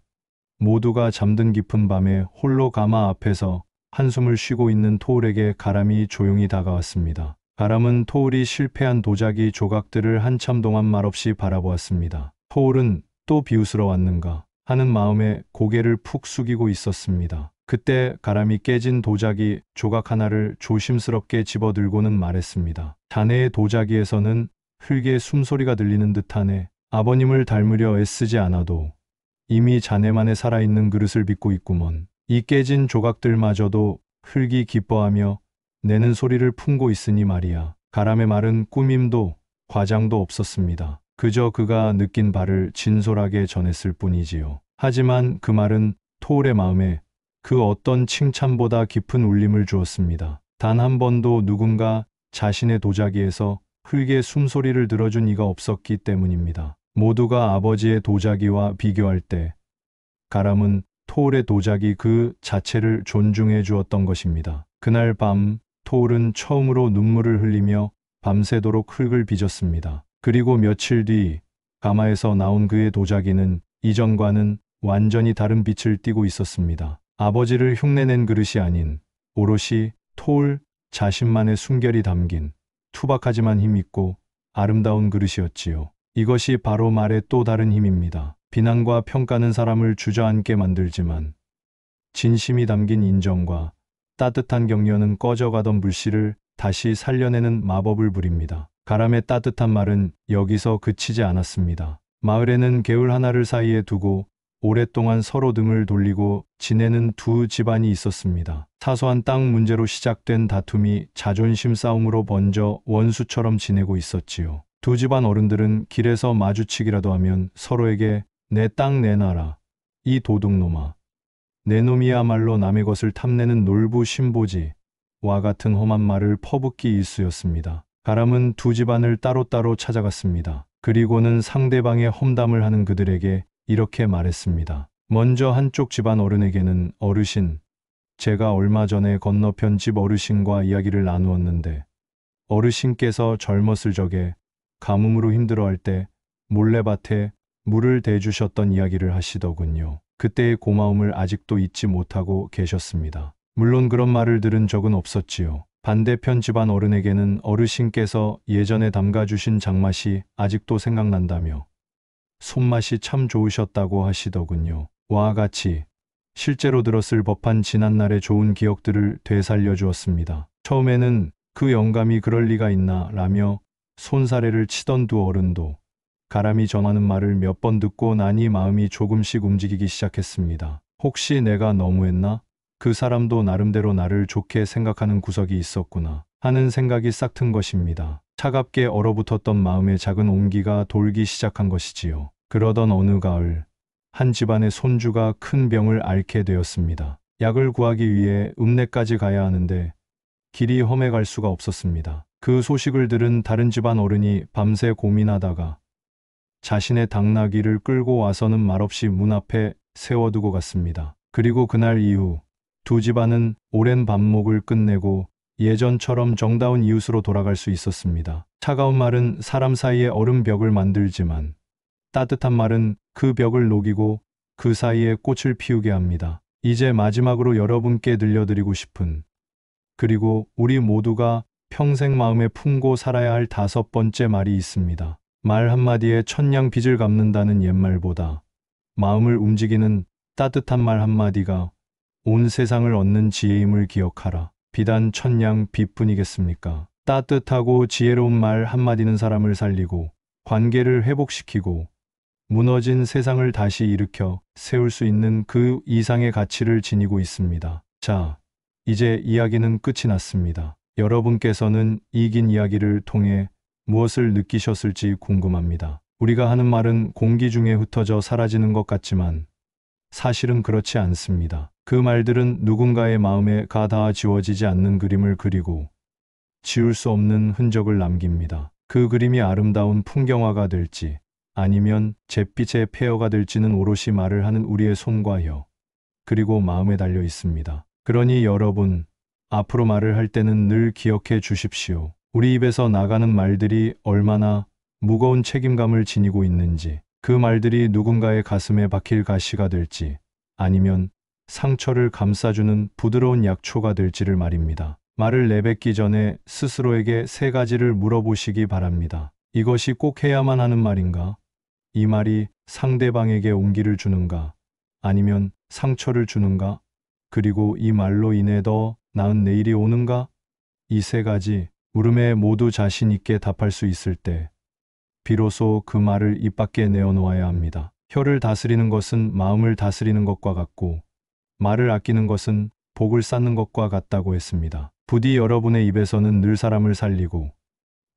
모두가 잠든 깊은 밤에 홀로 가마 앞에서 한숨을 쉬고 있는 토울에게 가람이 조용히 다가왔습니다. 가람은 토울이 실패한 도자기 조각들을 한참 동안 말없이 바라보았습니다. 토울은 또 비웃으러 하는 마음에 고개를 푹 숙이고 있었습니다. 그때 가람이 깨진 도자기 조각 하나를 조심스럽게 집어들고는 말했습니다. 자네의 도자기에서는 흙의 숨소리가 들리는 듯하네. 아버님을 닮으려 애쓰지 않아도 이미 자네만의 살아있는 그릇을 빚고 있구먼. 이 깨진 조각들마저도 흙이 기뻐하며 내는 소리를 품고 있으니 말이야. 가람의 말은 꾸밈도 과장도 없었습니다. 그저 그가 느낀 바를 진솔하게 전했을 뿐이지요. 하지만 그 말은 토울의 마음에 그 어떤 칭찬보다 깊은 울림을 주었습니다. 단 한 번도 누군가 자신의 도자기에서 흙의 숨소리를 들어준 이가 없었기 때문입니다. 모두가 아버지의 도자기와 비교할 때 가람은 토울의 도자기 그 자체를 존중해 주었던 것입니다. 그날 밤 토울은 처음으로 눈물을 흘리며 밤새도록 흙을 빚었습니다. 그리고 며칠 뒤 가마에서 나온 그의 도자기는 이전과는 완전히 다른 빛을 띠고 있었습니다. 아버지를 흉내낸 그릇이 아닌 오롯이 토울 자신만의 순결이 담긴 투박하지만 힘있고 아름다운 그릇이었지요. 이것이 바로 말의 또 다른 힘입니다. 비난과 평가는 사람을 주저앉게 만들지만 진심이 담긴 인정과 따뜻한 격려는 꺼져가던 불씨를 다시 살려내는 마법을 부립니다. 가람의 따뜻한 말은 여기서 그치지 않았습니다. 마을에는 개울 하나를 사이에 두고 오랫동안 서로 등을 돌리고 지내는 두 집안이 있었습니다. 사소한 땅 문제로 시작된 다툼이 자존심 싸움으로 번져 원수처럼 지내고 있었지요. 두 집안 어른들은 길에서 마주치기라도 하면 서로에게 내 땅 내놔라, 이 도둑놈아, 내 놈이야말로 남의 것을 탐내는 놀부 신보지와 같은 험한 말을 퍼붓기 일쑤였습니다. 가람은 두 집안을 따로따로 찾아갔습니다. 그리고는 상대방의 험담을 하는 그들에게 이렇게 말했습니다. 먼저 한쪽 집안 어른에게는 어르신, 제가 얼마 전에 건너편 집 어르신과 이야기를 나누었는데 어르신께서 젊었을 적에 가뭄으로 힘들어할 때 몰래밭에 물을 대주셨던 이야기를 하시더군요. 그때의 고마움을 아직도 잊지 못하고 계셨습니다. 물론 그런 말을 들은 적은 없었지요. 반대편 집안 어른에게는 어르신께서 예전에 담가주신 장맛이 아직도 생각난다며 손맛이 참 좋으셨다고 하시더군요. 와 같이 실제로 들었을 법한 지난날의 좋은 기억들을 되살려 주었습니다. 처음에는 그 영감이 그럴 리가 있나 라며 손사래를 치던 두 어른도 가람이 전하는 말을 몇 번 듣고 나니 마음이 조금씩 움직이기 시작했습니다. 혹시 내가 너무했나? 그 사람도 나름대로 나를 좋게 생각하는 구석이 있었구나 하는 생각이 싹 튼 것입니다. 차갑게 얼어붙었던 마음에 작은 온기가 돌기 시작한 것이지요. 그러던 어느 가을 한 집안의 손주가 큰 병을 앓게 되었습니다. 약을 구하기 위해 읍내까지 가야 하는데 길이 험해 갈 수가 없었습니다. 그 소식을 들은 다른 집안 어른이 밤새 고민하다가 자신의 당나귀를 끌고 와서는 말없이 문 앞에 세워두고 갔습니다. 그리고 그날 이후 두 집안은 오랜 반목을 끝내고 예전처럼 정다운 이웃으로 돌아갈 수 있었습니다. 차가운 말은 사람 사이에 얼음 벽을 만들지만 따뜻한 말은 그 벽을 녹이고 그 사이에 꽃을 피우게 합니다. 이제 마지막으로 여러분께 들려드리고 싶은, 그리고 우리 모두가 평생 마음에 품고 살아야 할 5번째 말이 있습니다. 말 한마디에 천냥 빚을 갚는다는 옛말보다 마음을 움직이는 따뜻한 말 한마디가 온 세상을 얻는 지혜임을 기억하라. 비단 천냥 빚뿐이겠습니까? 따뜻하고 지혜로운 말 한마디는 사람을 살리고 관계를 회복시키고 무너진 세상을 다시 일으켜 세울 수 있는 그 이상의 가치를 지니고 있습니다. 자, 이제 이야기는 끝이 났습니다. 여러분께서는 이 긴 이야기를 통해 무엇을 느끼셨을지 궁금합니다. 우리가 하는 말은 공기 중에 흩어져 사라지는 것 같지만 사실은 그렇지 않습니다. 그 말들은 누군가의 마음에 가닿아 지워지지 않는 그림을 그리고 지울 수 없는 흔적을 남깁니다. 그 그림이 아름다운 풍경화가 될지 아니면 잿빛의 폐허가 될지는 오롯이 말을 하는 우리의 손과 혀, 그리고 마음에 달려 있습니다. 그러니 여러분, 앞으로 말을 할 때는 늘 기억해 주십시오. 우리 입에서 나가는 말들이 얼마나 무거운 책임감을 지니고 있는지, 그 말들이 누군가의 가슴에 박힐 가시가 될지 아니면 상처를 감싸주는 부드러운 약초가 될지를 말입니다. 말을 내뱉기 전에 스스로에게 3가지를 물어보시기 바랍니다. 이것이 꼭 해야만 하는 말인가? 이 말이 상대방에게 온기를 주는가? 아니면 상처를 주는가? 그리고 이 말로 인해 더 나은 내일이 오는가? 이 3가지 물음에 모두 자신 있게 답할 수 있을 때 비로소 그 말을 입 밖에 내어놓아야 합니다. 혀를 다스리는 것은 마음을 다스리는 것과 같고 말을 아끼는 것은 복을 쌓는 것과 같다고 했습니다. 부디 여러분의 입에서는 늘 사람을 살리고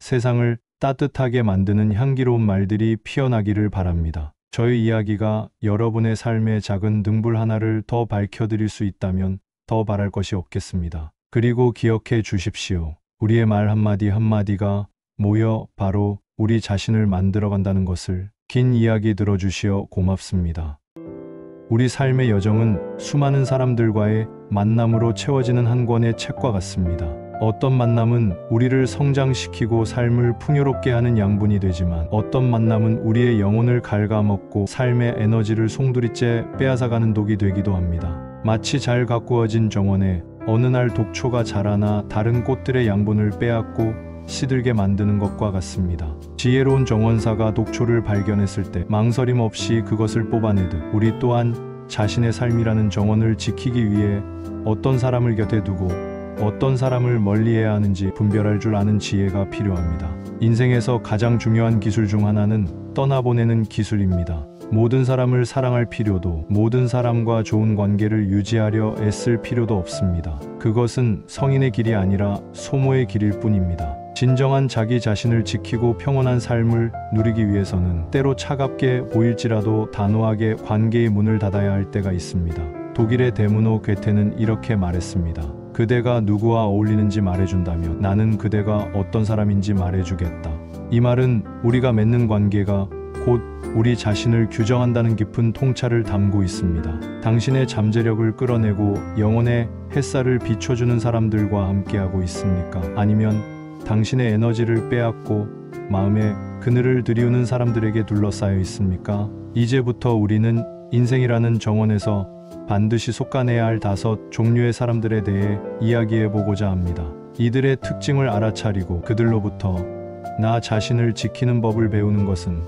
세상을 따뜻하게 만드는 향기로운 말들이 피어나기를 바랍니다. 저의 이야기가 여러분의 삶의 작은 등불 하나를 더 밝혀드릴 수 있다면 더 바랄 것이 없겠습니다. 그리고 기억해 주십시오. 우리의 말 한마디 한마디가 모여 바로 우리 자신을 만들어간다는 것을. 긴 이야기 들어주시어 고맙습니다. 우리 삶의 여정은 수많은 사람들과의 만남으로 채워지는 한 권의 책과 같습니다. 어떤 만남은 우리를 성장시키고 삶을 풍요롭게 하는 양분이 되지만 어떤 만남은 우리의 영혼을 갉아먹고 삶의 에너지를 송두리째 빼앗아가는 독이 되기도 합니다. 마치 잘 가꾸어진 정원에 어느 날 독초가 자라나 다른 꽃들의 양분을 빼앗고 시들게 만드는 것과 같습니다. 지혜로운 정원사가 독초를 발견했을 때 망설임 없이 그것을 뽑아내듯 우리 또한 자신의 삶이라는 정원을 지키기 위해 어떤 사람을 곁에 두고 어떤 사람을 멀리해야 하는지 분별할 줄 아는 지혜가 필요합니다. 인생에서 가장 중요한 기술 중 하나는 떠나보내는 기술입니다. 모든 사람을 사랑할 필요도, 모든 사람과 좋은 관계를 유지하려 애쓸 필요도 없습니다. 그것은 성인의 길이 아니라 소모의 길일 뿐입니다. 진정한 자기 자신을 지키고 평온한 삶을 누리기 위해서는 때로 차갑게 보일지라도 단호하게 관계의 문을 닫아야 할 때가 있습니다. 독일의 데무노 괴테는 이렇게 말했습니다. 그대가 누구와 어울리는지 말해준다면 나는 그대가 어떤 사람인지 말해주겠다. 이 말은 우리가 맺는 관계가 곧 우리 자신을 규정한다는 깊은 통찰을 담고 있습니다. 당신의 잠재력을 끌어내고 영혼의 햇살을 비춰주는 사람들과 함께하고 있습니까? 아니면 당신의 에너지를 빼앗고 마음의 그늘을 들이우는 사람들에게 둘러싸여 있습니까? 이제부터 우리는 인생이라는 정원에서 반드시 속아내야 할 5 종류의 사람들에 대해 이야기해 보고자 합니다. 이들의 특징을 알아차리고 그들로부터 나 자신을 지키는 법을 배우는 것은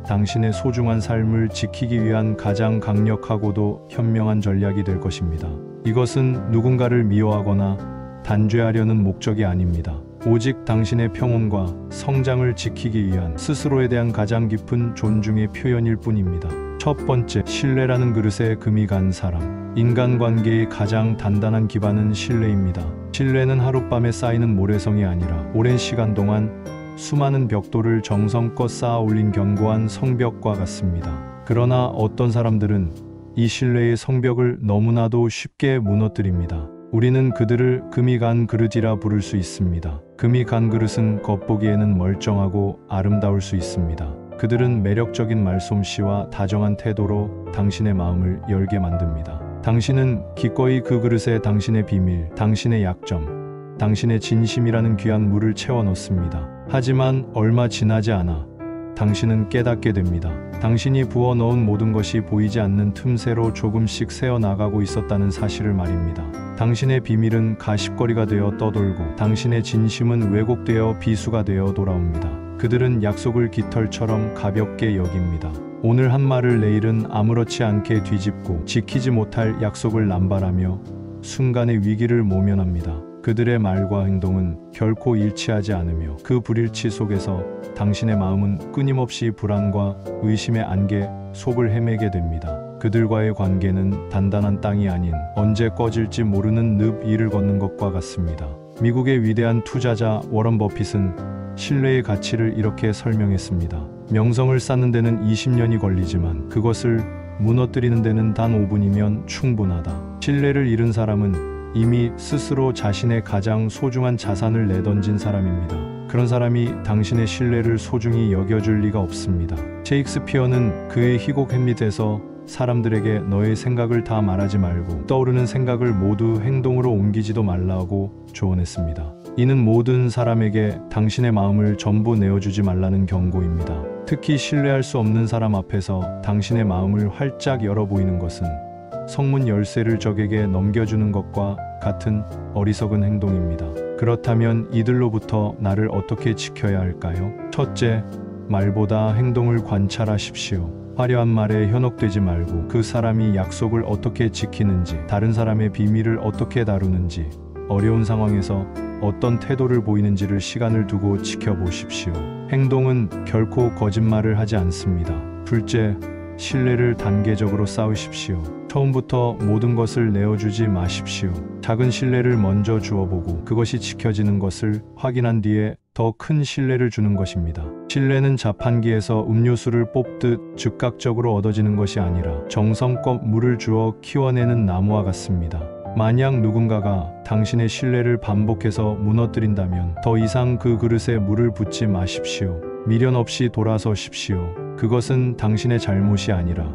당신의 소중한 삶을 지키기 위한 가장 강력하고도 현명한 전략이 될 것입니다. 이것은 누군가를 미워하거나 단죄하려는 목적이 아닙니다. 오직 당신의 평온과 성장을 지키기 위한 스스로에 대한 가장 깊은 존중의 표현일 뿐입니다. 첫 번째, 신뢰라는 그릇에 금이 간 사람. 인간관계의 가장 단단한 기반은 신뢰입니다. 신뢰는 하룻밤에 쌓이는 모래성이 아니라 오랜 시간 동안 수많은 벽돌을 정성껏 쌓아 올린 견고한 성벽과 같습니다. 그러나 어떤 사람들은 이 신뢰의 성벽을 너무나도 쉽게 무너뜨립니다. 우리는 그들을 금이 간 그릇이라 부를 수 있습니다. 금이 간 그릇은 겉보기에는 멀쩡하고 아름다울 수 있습니다. 그들은 매력적인 말솜씨와 다정한 태도로 당신의 마음을 열게 만듭니다. 당신은 기꺼이 그 그릇에 당신의 비밀, 당신의 약점, 당신의 진심이라는 귀한 물을 채워 넣습니다. 하지만 얼마 지나지 않아 당신은 깨닫게 됩니다. 당신이 부어 넣은 모든 것이 보이지 않는 틈새로 조금씩 새어나가고 있었다는 사실을 말입니다. 당신의 비밀은 가십거리가 되어 떠돌고 당신의 진심은 왜곡되어 비수가 되어 돌아옵니다. 그들은 약속을 깃털처럼 가볍게 여깁니다. 오늘 한 말을 내일은 아무렇지 않게 뒤집고 지키지 못할 약속을 남발하며 순간의 위기를 모면합니다. 그들의 말과 행동은 결코 일치하지 않으며 그 불일치 속에서 당신의 마음은 끊임없이 불안과 의심의 안개 속을 헤매게 됩니다. 그들과의 관계는 단단한 땅이 아닌 언제 꺼질지 모르는 늪 위를 걷는 것과 같습니다. 미국의 위대한 투자자 워런 버핏은 신뢰의 가치를 이렇게 설명했습니다. 명성을 쌓는 데는 20년이 걸리지만 그것을 무너뜨리는 데는 단 5분이면 충분하다. 신뢰를 잃은 사람은 이미 스스로 자신의 가장 소중한 자산을 내던진 사람입니다. 그런 사람이 당신의 신뢰를 소중히 여겨줄 리가 없습니다. 셰익스피어는 그의 희곡 햄릿에서 사람들에게 너의 생각을 다 말하지 말고 떠오르는 생각을 모두 행동으로 옮기지도 말라고 조언했습니다. 이는 모든 사람에게 당신의 마음을 전부 내어주지 말라는 경고입니다. 특히 신뢰할 수 없는 사람 앞에서 당신의 마음을 활짝 열어 보이는 것은 성문 열쇠를 적에게 넘겨주는 것과 같은 어리석은 행동입니다. 그렇다면 이들로부터 나를 어떻게 지켜야 할까요? 첫째, 말보다 행동을 관찰하십시오. 화려한 말에 현혹되지 말고 그 사람이 약속을 어떻게 지키는지, 다른 사람의 비밀을 어떻게 다루는지, 어려운 상황에서 어떤 태도를 보이는지를 시간을 두고 지켜보십시오. 행동은 결코 거짓말을 하지 않습니다. 둘째, 신뢰를 단계적으로 쌓으십시오. 처음부터 모든 것을 내어주지 마십시오. 작은 신뢰를 먼저 주어보고 그것이 지켜지는 것을 확인한 뒤에 더 큰 신뢰를 주는 것입니다. 신뢰는 자판기에서 음료수를 뽑듯 즉각적으로 얻어지는 것이 아니라 정성껏 물을 주어 키워내는 나무와 같습니다. 만약 누군가가 당신의 신뢰를 반복해서 무너뜨린다면 더 이상 그 그릇에 물을 붓지 마십시오. 미련 없이 돌아서십시오. 그것은 당신의 잘못이 아니라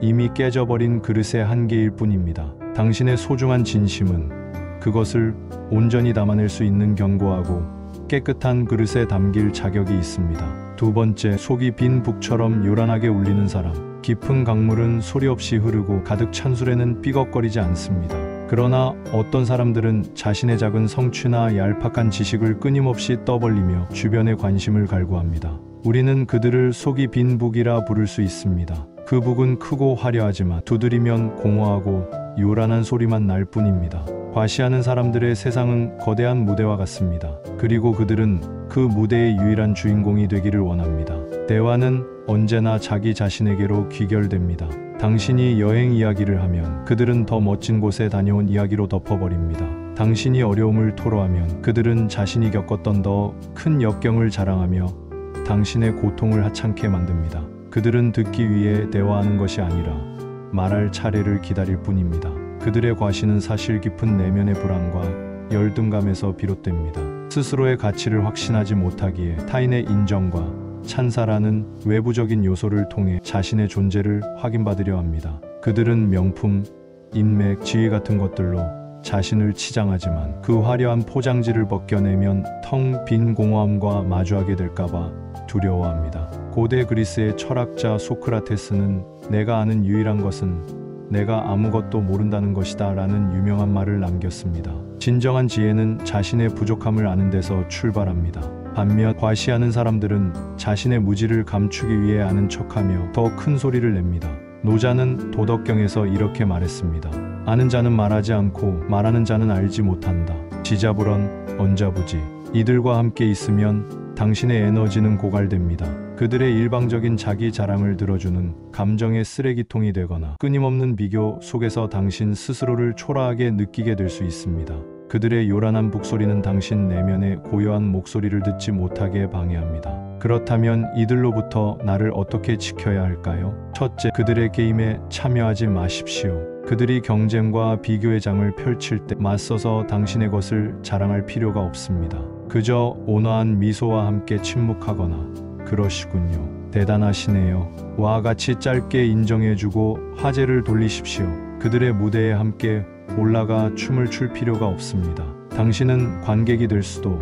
이미 깨져버린 그릇의 한계일 뿐입니다. 당신의 소중한 진심은 그것을 온전히 담아낼 수 있는 견고하고 깨끗한 그릇에 담길 자격이 있습니다. 두 번째, 속이 빈 북처럼 요란하게 울리는 사람. 깊은 강물은 소리 없이 흐르고 가득 찬 술에는 삐걱거리지 않습니다. 그러나 어떤 사람들은 자신의 작은 성취나 얄팍한 지식을 끊임없이 떠벌리며 주변의 관심을 갈구합니다. 우리는 그들을 속이 빈 북이라 부를 수 있습니다. 그 북은 크고 화려하지만 두드리면 공허하고 요란한 소리만 날 뿐입니다. 과시하는 사람들의 세상은 거대한 무대와 같습니다. 그리고 그들은 그 무대의 유일한 주인공이 되기를 원합니다. 대화는 언제나 자기 자신에게로 귀결됩니다. 당신이 여행 이야기를 하면 그들은 더 멋진 곳에 다녀온 이야기로 덮어버립니다. 당신이 어려움을 토로하면 그들은 자신이 겪었던 더 큰 역경을 자랑하며 당신의 고통을 하찮게 만듭니다. 그들은 듣기 위해 대화하는 것이 아니라 말할 차례를 기다릴 뿐입니다. 그들의 과시는 사실 깊은 내면의 불안과 열등감에서 비롯됩니다. 스스로의 가치를 확신하지 못하기에 타인의 인정과 찬사라는 외부적인 요소를 통해 자신의 존재를 확인받으려 합니다. 그들은 명품, 인맥, 지위 같은 것들로 자신을 치장하지만 그 화려한 포장지를 벗겨내면 텅 빈 공허함과 마주하게 될까봐 두려워합니다. 고대 그리스의 철학자 소크라테스는 내가 아는 유일한 것은 내가 아무것도 모른다는 것이다 라는 유명한 말을 남겼습니다. 진정한 지혜는 자신의 부족함을 아는 데서 출발합니다. 반면 과시하는 사람들은 자신의 무지를 감추기 위해 아는 척하며 더 큰 소리를 냅니다. 노자는 도덕경에서 이렇게 말했습니다. 아는 자는 말하지 않고 말하는 자는 알지 못한다. 지자불언 언자부지. 이들과 함께 있으면 당신의 에너지는 고갈됩니다. 그들의 일방적인 자기 자랑을 들어주는 감정의 쓰레기통이 되거나 끊임없는 비교 속에서 당신 스스로를 초라하게 느끼게 될 수 있습니다. 그들의 요란한 북소리는 당신 내면의 고요한 목소리를 듣지 못하게 방해합니다. 그렇다면 이들로부터 나를 어떻게 지켜야 할까요? 첫째, 그들의 게임에 참여하지 마십시오. 그들이 경쟁과 비교의 장을 펼칠 때 맞서서 당신의 것을 자랑할 필요가 없습니다. 그저 온화한 미소와 함께 침묵하거나 그러시군요. 대단하시네요. 와 같이 짧게 인정해주고 화제를 돌리십시오. 그들의 무대에 함께 올라가 춤을 출 필요가 없습니다. 당신은 관객이 될 수도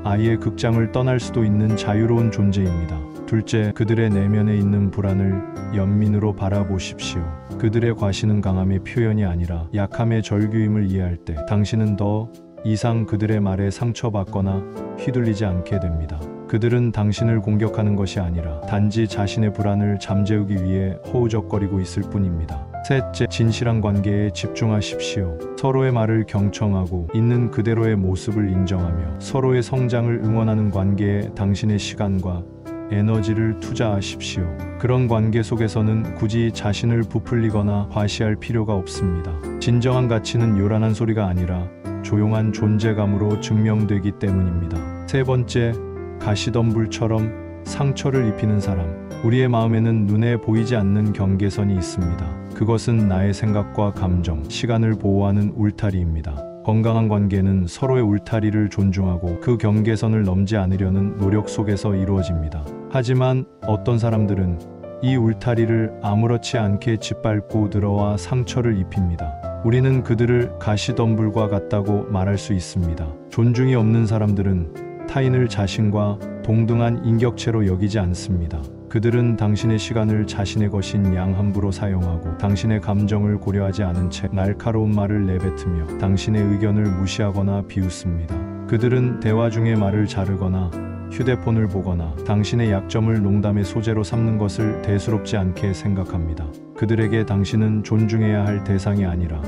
아예 극장을 떠날 수도 있는 자유로운 존재입니다. 둘째, 그들의 내면에 있는 불안을 연민으로 바라보십시오. 그들의 과시는 강함의 표현이 아니라 약함의 절규임을 이해할 때 당신은 더 이상 그들의 말에 상처받거나 휘둘리지 않게 됩니다. 그들은 당신을 공격하는 것이 아니라 단지 자신의 불안을 잠재우기 위해 허우적거리고 있을 뿐입니다. 셋째, 진실한 관계에 집중하십시오. 서로의 말을 경청하고 있는 그대로의 모습을 인정하며 서로의 성장을 응원하는 관계에 당신의 시간과 에너지를 투자하십시오. 그런 관계 속에서는 굳이 자신을 부풀리거나 과시할 필요가 없습니다. 진정한 가치는 요란한 소리가 아니라 조용한 존재감으로 증명되기 때문입니다. 세 번째, 가시덤불처럼 상처를 입히는 사람. 우리의 마음에는 눈에 보이지 않는 경계선이 있습니다. 그것은 나의 생각과 감정, 시간을 보호하는 울타리입니다. 건강한 관계는 서로의 울타리를 존중하고 그 경계선을 넘지 않으려는 노력 속에서 이루어집니다. 하지만 어떤 사람들은 이 울타리를 아무렇지 않게 짓밟고 들어와 상처를 입힙니다. 우리는 그들을 가시덤불과 같다고 말할 수 있습니다. 존중이 없는 사람들은 타인을 자신과 동등한 인격체로 여기지 않습니다. 그들은 당신의 시간을 자신의 것인 양 함부로 사용하고 당신의 감정을 고려하지 않은 채 날카로운 말을 내뱉으며 당신의 의견을 무시하거나 비웃습니다. 그들은 대화 중에 말을 자르거나 휴대폰을 보거나 당신의 약점을 농담의 소재로 삼는 것을 대수롭지 않게 생각합니다. 그들에게 당신은 존중해야 할 대상이 아니라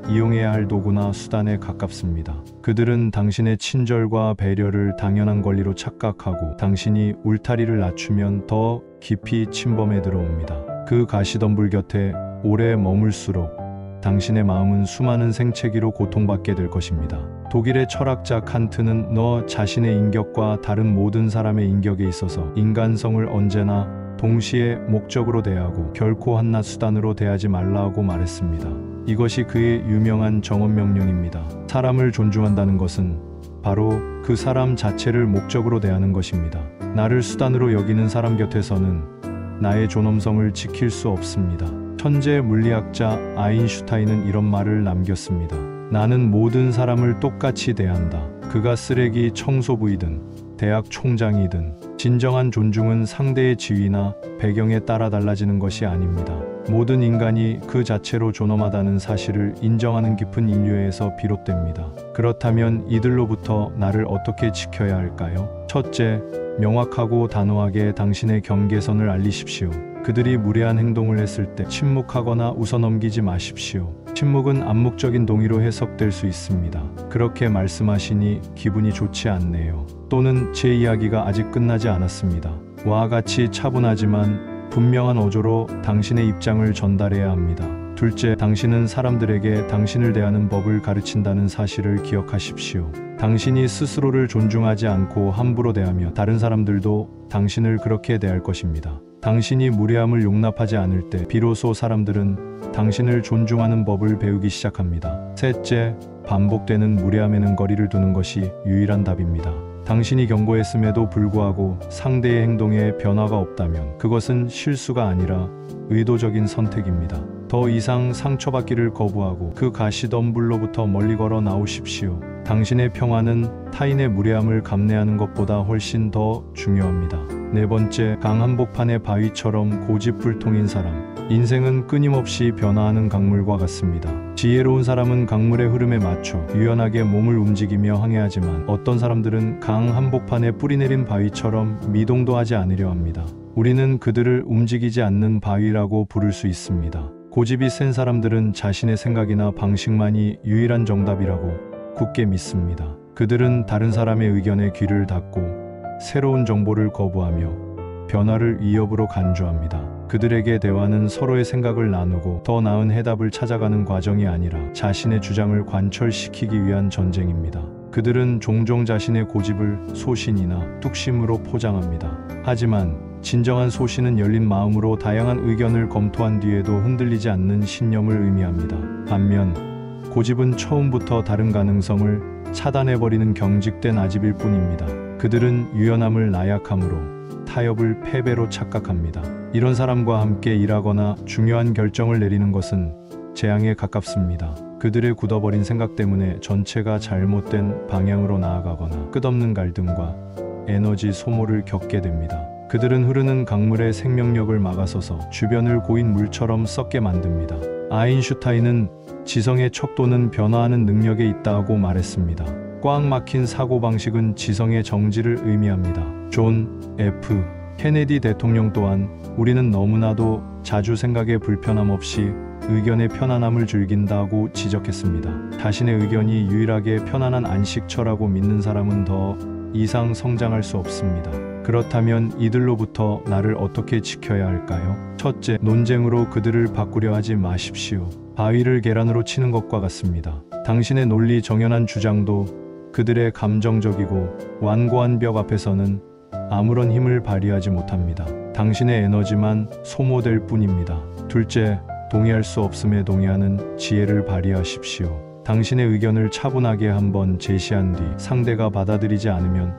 이용해야 할 도구나 수단에 가깝습니다. 그들은 당신의 친절과 배려를 당연한 권리로 착각하고 당신이 울타리를 낮추면 더 깊이 침범해 들어옵니다. 그 가시덤불 곁에 오래 머물수록 당신의 마음은 수많은 생채기로 고통받게 될 것입니다. 독일의 철학자 칸트는 너 자신의 인격과 다른 모든 사람의 인격에 있어서 인간성을 언제나 동시에 목적으로 대하고 결코 한낱 수단으로 대하지 말라고 말했습니다. 이것이 그의 유명한 정언명령입니다. 사람을 존중한다는 것은 바로 그 사람 자체를 목적으로 대하는 것입니다. 나를 수단으로 여기는 사람 곁에서는 나의 존엄성을 지킬 수 없습니다. 천재 물리학자 아인슈타인은 이런 말을 남겼습니다. 나는 모든 사람을 똑같이 대한다. 그가 쓰레기 청소부이든 대학 총장이든 진정한 존중은 상대의 지위나 배경에 따라 달라지는 것이 아닙니다. 모든 인간이 그 자체로 존엄하다는 사실을 인정하는 깊은 인류에서 비롯됩니다. 그렇다면 이들로부터 나를 어떻게 지켜야 할까요? 첫째, 명확하고 단호하게 당신의 경계선을 알리십시오. 그들이 무례한 행동을 했을 때 침묵하거나 웃어넘기지 마십시오. 침묵은 암묵적인 동의로 해석될 수 있습니다. 그렇게 말씀하시니 기분이 좋지 않네요. 또는 제 이야기가 아직 끝나지 않았습니다. 와 같이 차분하지만 분명한 어조로 당신의 입장을 전달해야 합니다. 둘째, 당신은 사람들에게 당신을 대하는 법을 가르친다는 사실을 기억하십시오. 당신이 스스로를 존중하지 않고 함부로 대하며 다른 사람들도 당신을 그렇게 대할 것입니다. 당신이 무례함을 용납하지 않을 때 비로소 사람들은 당신을 존중하는 법을 배우기 시작합니다. 셋째, 반복되는 무례함에는 거리를 두는 것이 유일한 답입니다. 당신이 경고했음에도 불구하고 상대의 행동에 변화가 없다면 그것은 실수가 아니라 의도적인 선택입니다. 더 이상 상처받기를 거부하고 그 가시덤불로부터 멀리 걸어 나오십시오. 당신의 평화는 타인의 무례함을 감내하는 것보다 훨씬 더 중요합니다. 네 번째, 강한복판의 바위처럼 고집불통인 사람. 인생은 끊임없이 변화하는 강물과 같습니다. 지혜로운 사람은 강물의 흐름에 맞춰 유연하게 몸을 움직이며 항해하지만 어떤 사람들은 강 한복판에 뿌리내린 바위처럼 미동도 하지 않으려 합니다. 우리는 그들을 움직이지 않는 바위라고 부를 수 있습니다. 고집이 센 사람들은 자신의 생각이나 방식만이 유일한 정답이라고 굳게 믿습니다. 그들은 다른 사람의 의견에 귀를 닫고 새로운 정보를 거부하며 변화를 위협으로 간주합니다. 그들에게 대화는 서로의 생각을 나누고 더 나은 해답을 찾아가는 과정이 아니라 자신의 주장을 관철시키기 위한 전쟁입니다. 그들은 종종 자신의 고집을 소신이나 뚝심으로 포장합니다. 하지만 진정한 소신은 열린 마음으로 다양한 의견을 검토한 뒤에도 흔들리지 않는 신념을 의미합니다. 반면 고집은 처음부터 다른 가능성을 차단해버리는 경직된 아집일 뿐입니다. 그들은 유연함을 나약함으로, 타협을 패배로 착각합니다. 이런 사람과 함께 일하거나 중요한 결정을 내리는 것은 재앙에 가깝습니다. 그들의 굳어버린 생각 때문에 전체가 잘못된 방향으로 나아가거나 끝없는 갈등과 에너지 소모를 겪게 됩니다. 그들은 흐르는 강물의 생명력을 막아서서 주변을 고인 물처럼 썩게 만듭니다. 아인슈타인은 지성의 척도는 변화하는 능력에 있다고 말했습니다. 꽉 막힌 사고방식은 지성의 정지를 의미합니다. 존 F. 케네디 대통령 또한 우리는 너무나도 자주 생각의 불편함 없이 의견의 편안함을 즐긴다고 지적했습니다. 자신의 의견이 유일하게 편안한 안식처라고 믿는 사람은 더 이상 성장할 수 없습니다. 그렇다면 이들로부터 나를 어떻게 지켜야 할까요? 첫째, 논쟁으로 그들을 바꾸려 하지 마십시오. 바위를 계란으로 치는 것과 같습니다. 당신의 논리 정연한 주장도 그들의 감정적이고 완고한 벽 앞에서는 아무런 힘을 발휘하지 못합니다. 당신의 에너지만 소모될 뿐입니다. 둘째, 동의할 수 없음에 동의하는 지혜를 발휘하십시오. 당신의 의견을 차분하게 한번 제시한 뒤 상대가 받아들이지 않으면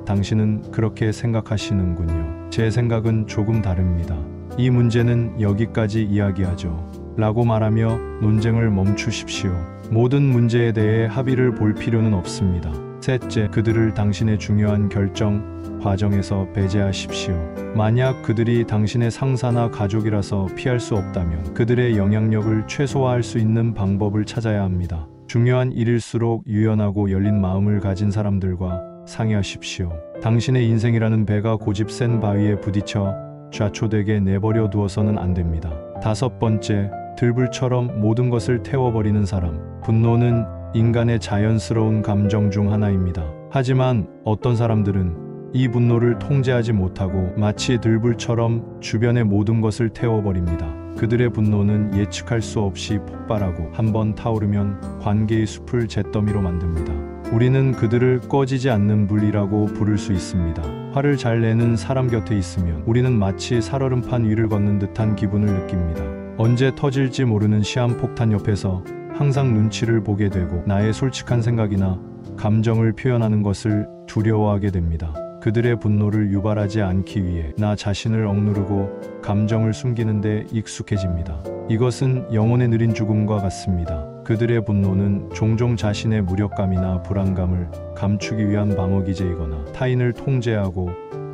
당신은 그렇게 생각하시는군요. 제 생각은 조금 다릅니다. 이 문제는 여기까지 이야기하죠. 라고 말하며 논쟁을 멈추십시오. 모든 문제에 대해 합의를 볼 필요는 없습니다. 셋째, 그들을 당신의 중요한 결정 과정에서 배제하십시오. 만약 그들이 당신의 상사나 가족이라서 피할 수 없다면 그들의 영향력을 최소화할 수 있는 방법을 찾아야 합니다. 중요한 일일수록 유연하고 열린 마음을 가진 사람들과 상의하십시오. 당신의 인생이라는 배가 고집 센 바위에 부딪혀 좌초되게 내버려 두어서는 안 됩니다. 다섯 번째, 들불처럼 모든 것을 태워버리는 사람. 분노는 인간의 자연스러운 감정 중 하나입니다. 하지만 어떤 사람들은 이 분노를 통제하지 못하고 마치 들불처럼 주변의 모든 것을 태워버립니다. 그들의 분노는 예측할 수 없이 폭발하고 한번 타오르면 관계의 숲을 잿더미로 만듭니다. 우리는 그들을 꺼지지 않는 불이라고 부를 수 있습니다. 화를 잘 내는 사람 곁에 있으면 우리는 마치 살얼음판 위를 걷는 듯한 기분을 느낍니다. 언제 터질지 모르는 시한폭탄 옆에서 항상 눈치를 보게 되고 나의 솔직한 생각이나 감정을 표현하는 것을 두려워하게 됩니다. 그들의 분노를 유발하지 않기 위해 나 자신을 억누르고 감정을 숨기는 데 익숙해집니다. 이것은 영혼의 느린 죽음과 같습니다. 그들의 분노는 종종 자신의 무력감이나 불안감을 감추기 위한 방어기제이거나 타인을 통제하고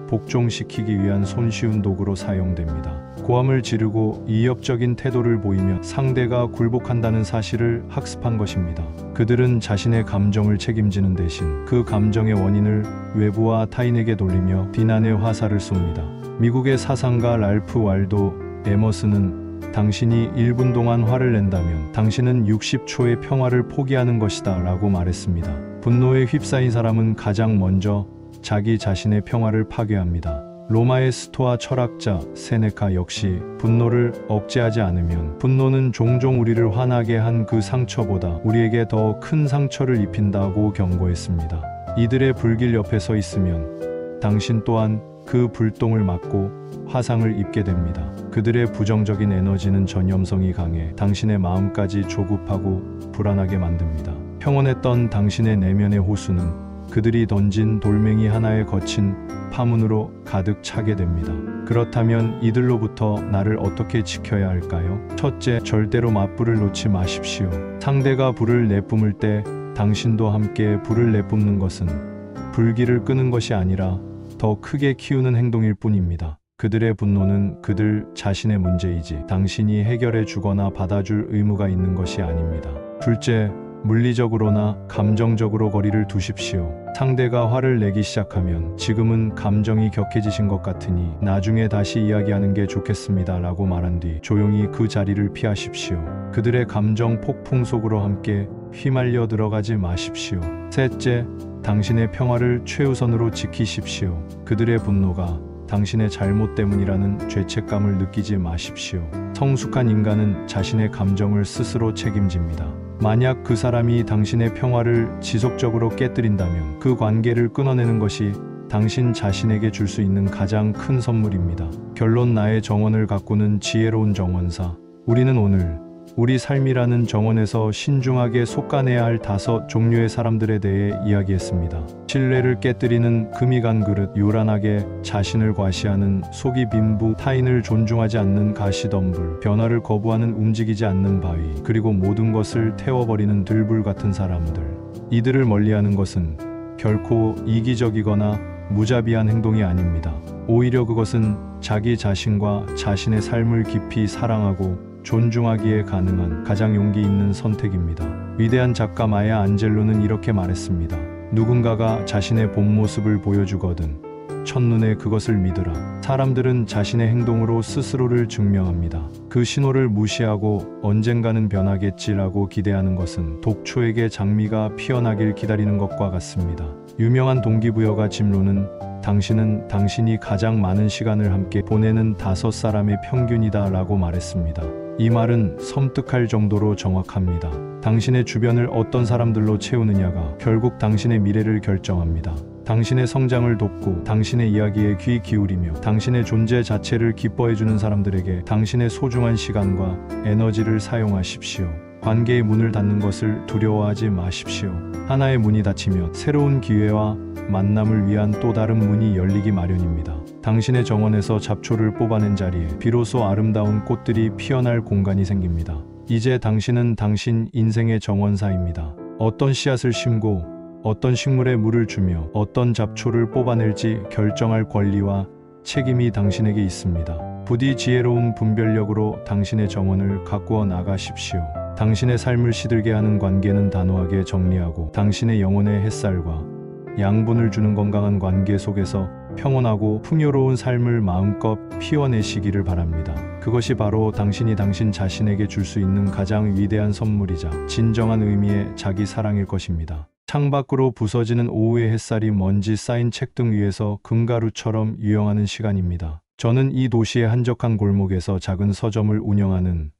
복종시키기 위한 손쉬운 도구로 사용됩니다. 고함을 지르고 이협적인 태도를 보이며 상대가 굴복한다는 사실을 학습한 것입니다. 그들은 자신의 감정을 책임지는 대신 그 감정의 원인을 외부와 타인에게 돌리며 비난의 화살을 쏩니다. 미국의 사상가 랄프 waldo 에머슨은 당신이 1분 동안 화를 낸다면 당신은 60초의 평화를 포기하는 것이다 라고 말했습니다. 분노에 휩싸인 사람은 가장 먼저 자기 자신의 평화를 파괴합니다. 로마의 스토아 철학자 세네카 역시 분노를 억제하지 않으면 분노는 종종 우리를 화나게 한 그 상처보다 우리에게 더 큰 상처를 입힌다고 경고했습니다. 이들의 불길 옆에 서 있으면 당신 또한 그 불똥을 맞고 화상을 입게 됩니다. 그들의 부정적인 에너지는 전염성이 강해 당신의 마음까지 조급하고 불안하게 만듭니다. 평온했던 당신의 내면의 호수는 그들이 던진 돌멩이 하나에 거친 파문으로 가득 차게 됩니다. 그렇다면 이들로부터 나를 어떻게 지켜야 할까요? 첫째, 절대로 맞불을 놓지 마십시오. 상대가 불을 내뿜을 때 당신도 함께 불을 내뿜는 것은 불길을 끄는 것이 아니라 더 크게 키우는 행동일 뿐입니다. 그들의 분노는 그들 자신의 문제이지 당신이 해결해 주거나 받아줄 의무가 있는 것이 아닙니다. 둘째, 물리적으로나 감정적으로 거리를 두십시오. 상대가 화를 내기 시작하면 지금은 감정이 격해지신 것 같으니 나중에 다시 이야기하는 게 좋겠습니다 라고 말한 뒤 조용히 그 자리를 피하십시오. 그들의 감정 폭풍 속으로 함께 휘말려 들어가지 마십시오. 셋째, 당신의 평화를 최우선으로 지키십시오. 그들의 분노가 당신의 잘못 때문이라는 죄책감을 느끼지 마십시오. 성숙한 인간은 자신의 감정을 스스로 책임집니다. 만약 그 사람이 당신의 평화를 지속적으로 깨뜨린다면 그 관계를 끊어내는 것이 당신 자신에게 줄 수 있는 가장 큰 선물입니다. 결론, 나의 정원을 가꾸는 지혜로운 정원사. 우리는 오늘 우리 삶이라는 정원에서 신중하게 솎아내야 할 5 종류의 사람들에 대해 이야기했습니다. 신뢰를 깨뜨리는 금이 간 그릇, 요란하게 자신을 과시하는 속이 빈부, 타인을 존중하지 않는 가시덤불, 변화를 거부하는 움직이지 않는 바위, 그리고 모든 것을 태워버리는 들불 같은 사람들. 이들을 멀리하는 것은 결코 이기적이거나 무자비한 행동이 아닙니다. 오히려 그것은 자기 자신과 자신의 삶을 깊이 사랑하고 존중하기에 가능한 가장 용기 있는 선택입니다. 위대한 작가 마야 안젤로는 이렇게 말했습니다. 누군가가 자신의 본 모습을 보여주거든 첫눈에 그것을 믿으라. 사람들은 자신의 행동으로 스스로를 증명합니다. 그 신호를 무시하고 언젠가는 변하겠지라고 기대하는 것은 독초에게 장미가 피어나길 기다리는 것과 같습니다. 유명한 동기부여가 짐로는 당신은 당신이 가장 많은 시간을 함께 보내는 5 사람의 평균이다 라고 말했습니다. 이 말은 섬뜩할 정도로 정확합니다. 당신의 주변을 어떤 사람들로 채우느냐가 결국 당신의 미래를 결정합니다. 당신의 성장을 돕고 당신의 이야기에 귀 기울이며 당신의 존재 자체를 기뻐해주는 사람들에게 당신의 소중한 시간과 에너지를 사용하십시오. 관계의 문을 닫는 것을 두려워하지 마십시오. 하나의 문이 닫히면 새로운 기회와 만남을 위한 또 다른 문이 열리기 마련입니다. 당신의 정원에서 잡초를 뽑아낸 자리에 비로소 아름다운 꽃들이 피어날 공간이 생깁니다. 이제 당신은 당신 인생의 정원사입니다. 어떤 씨앗을 심고 어떤 식물에 물을 주며 어떤 잡초를 뽑아낼지 결정할 권리와 책임이 당신에게 있습니다. 부디 지혜로운 분별력으로 당신의 정원을 가꾸어 나가십시오. 당신의 삶을 시들게 하는 관계는 단호하게 정리하고 당신의 영혼의 햇살과 양분을 주는 건강한 관계 속에서 평온하고 풍요로운 삶을 마음껏 피워내시기를 바랍니다. 그것이 바로 당신이 당신 자신에게 줄 수 있는 가장 위대한 선물이자 진정한 의미의 자기 사랑일 것입니다. 창밖으로 부서지는 오후의 햇살이 먼지 쌓인 책등 위에서 금가루처럼 유영하는 시간입니다. 저는 이 도시의 한적한 골목에서 작은 서점을 운영하는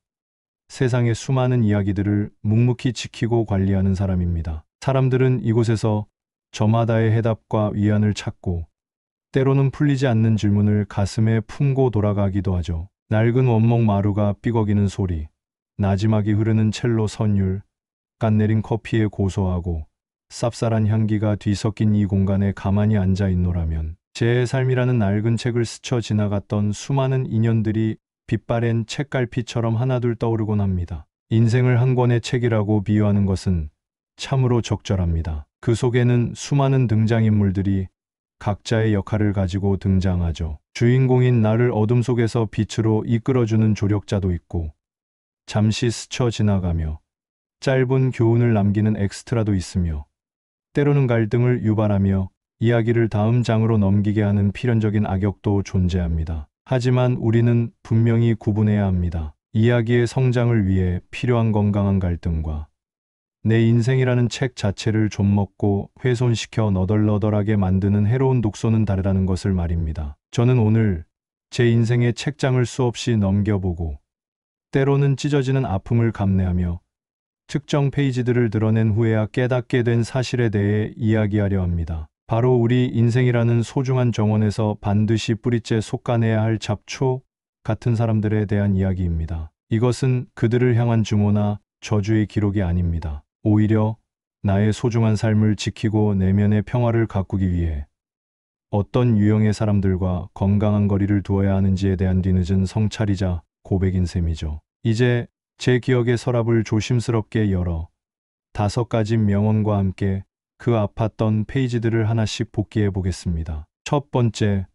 세상의 수많은 이야기들을 묵묵히 지키고 관리하는 사람입니다. 사람들은 이곳에서 저마다의 해답과 위안을 찾고 때로는 풀리지 않는 질문을 가슴에 품고 돌아가기도 하죠. 낡은 원목 마루가 삐걱이는 소리, 나지막이 흐르는 첼로 선율, 갓내린 커피의 고소하고 쌉쌀한 향기가 뒤섞인 이 공간에 가만히 앉아 있노라면 제 삶이라는 낡은 책을 스쳐 지나갔던 수많은 인연들이 빛바랜 책갈피처럼 하나둘 떠오르곤 합니다. 인생을 한 권의 책이라고 비유하는 것은 참으로 적절합니다. 그 속에는 수많은 등장인물들이 각자의 역할을 가지고 등장하죠. 주인공인 나를 어둠 속에서 빛으로 이끌어주는 조력자도 있고 잠시 스쳐 지나가며 짧은 교훈을 남기는 엑스트라도 있으며 때로는 갈등을 유발하며 이야기를 다음 장으로 넘기게 하는 필연적인 악역도 존재합니다. 하지만 우리는 분명히 구분해야 합니다. 이야기의 성장을 위해 필요한 건강한 갈등과 내 인생이라는 책 자체를 좀먹고 훼손시켜 너덜너덜하게 만드는 해로운 독소는 다르다는 것을 말입니다. 저는 오늘 제 인생의 책장을 수없이 넘겨보고 때로는 찢어지는 아픔을 감내하며 특정 페이지들을 드러낸 후에야 깨닫게 된 사실에 대해 이야기하려 합니다. 바로 우리 인생이라는 소중한 정원에서 반드시 뿌리째 솎아내야 할 잡초 같은 사람들에 대한 이야기입니다. 이것은 그들을 향한 증오나 저주의 기록이 아닙니다. 오히려 나의 소중한 삶을 지키고 내면의 평화를 가꾸기 위해 어떤 유형의 사람들과 건강한 거리를 두어야 하는지에 대한 뒤늦은 성찰이자 고백인 셈이죠. 이제 제 기억의 서랍을 조심스럽게 열어 5가지 명언과 함께 그 아팠던 페이지들을 하나씩 복기해 보겠습니다. 첫 번째,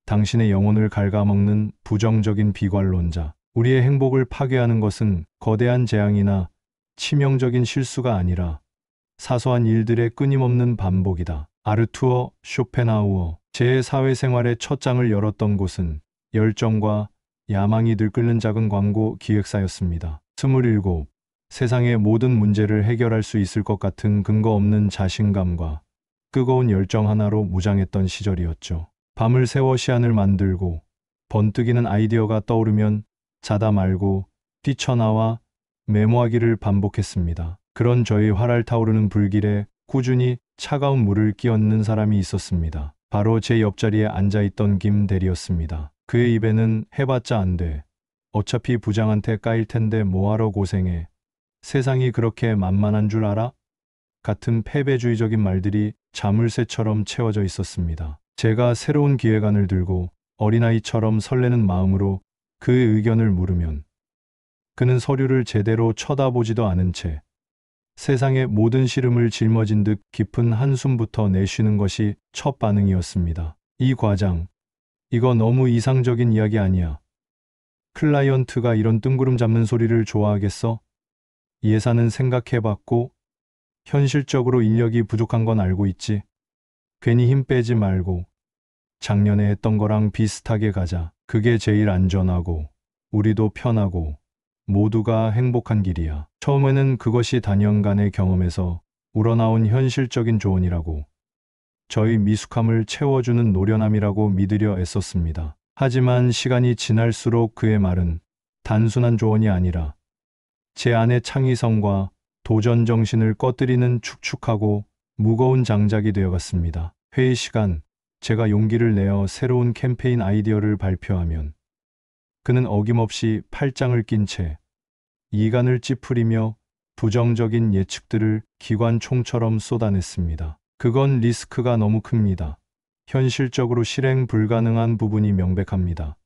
당신의 영혼을 갉아먹는 부정적인 비관론자. 우리의 행복을 파괴하는 것은 거대한 재앙이나 치명적인 실수가 아니라 사소한 일들의 끊임없는 반복이다. 아르투어 쇼펜하우어. 제 사회생활의 첫 장을 열었던 곳은 열정과 야망이 들끓는 작은 광고 기획사였습니다. 27. 세상의 모든 문제를 해결할 수 있을 것 같은 근거 없는 자신감과 뜨거운 열정 하나로 무장했던 시절이었죠. 밤을 새워 시안을 만들고 번뜩이는 아이디어가 떠오르면 자다 말고 뛰쳐나와 메모하기를 반복했습니다. 그런 저의 활알 타오르는 불길에 꾸준히 차가운 물을 끼얹는 사람이 있었습니다. 바로 제 옆자리에 앉아있던 김 대리였습니다. 그의 입에는 해봤자 안 돼. 어차피 부장한테 까일 텐데 뭐하러 고생해. 세상이 그렇게 만만한 줄 알아? 같은 패배주의적인 말들이 자물쇠처럼 채워져 있었습니다. 제가 새로운 기획안을 들고 어린아이처럼 설레는 마음으로 그의 의견을 물으면 그는 서류를 제대로 쳐다보지도 않은 채 세상의 모든 시름을 짊어진 듯 깊은 한숨부터 내쉬는 것이 첫 반응이었습니다. 이 과장, 이거 너무 이상적인 이야기 아니야. 클라이언트가 이런 뜬구름 잡는 소리를 좋아하겠어? 예산은 생각해봤고 현실적으로 인력이 부족한 건 알고 있지. 괜히 힘 빼지 말고 작년에 했던 거랑 비슷하게 가자. 그게 제일 안전하고 우리도 편하고 모두가 행복한 길이야. 처음에는 그것이 단연간의 경험에서 우러나온 현실적인 조언이라고, 저희 미숙함을 채워주는 노련함이라고 믿으려 애썼습니다. 하지만 시간이 지날수록 그의 말은 단순한 조언이 아니라 제 안의 창의성과 도전 정신을 꺼뜨리는 축축하고 무거운 장작이 되어갔습니다. 회의 시간, 제가 용기를 내어 새로운 캠페인 아이디어를 발표하면 그는 어김없이 팔짱을 낀 채 이간을 찌푸리며 부정적인 예측들을 기관총처럼 쏟아냈습니다. 그건 리스크가 너무 큽니다. 현실적으로 실행 불가능한 부분이 명백합니다.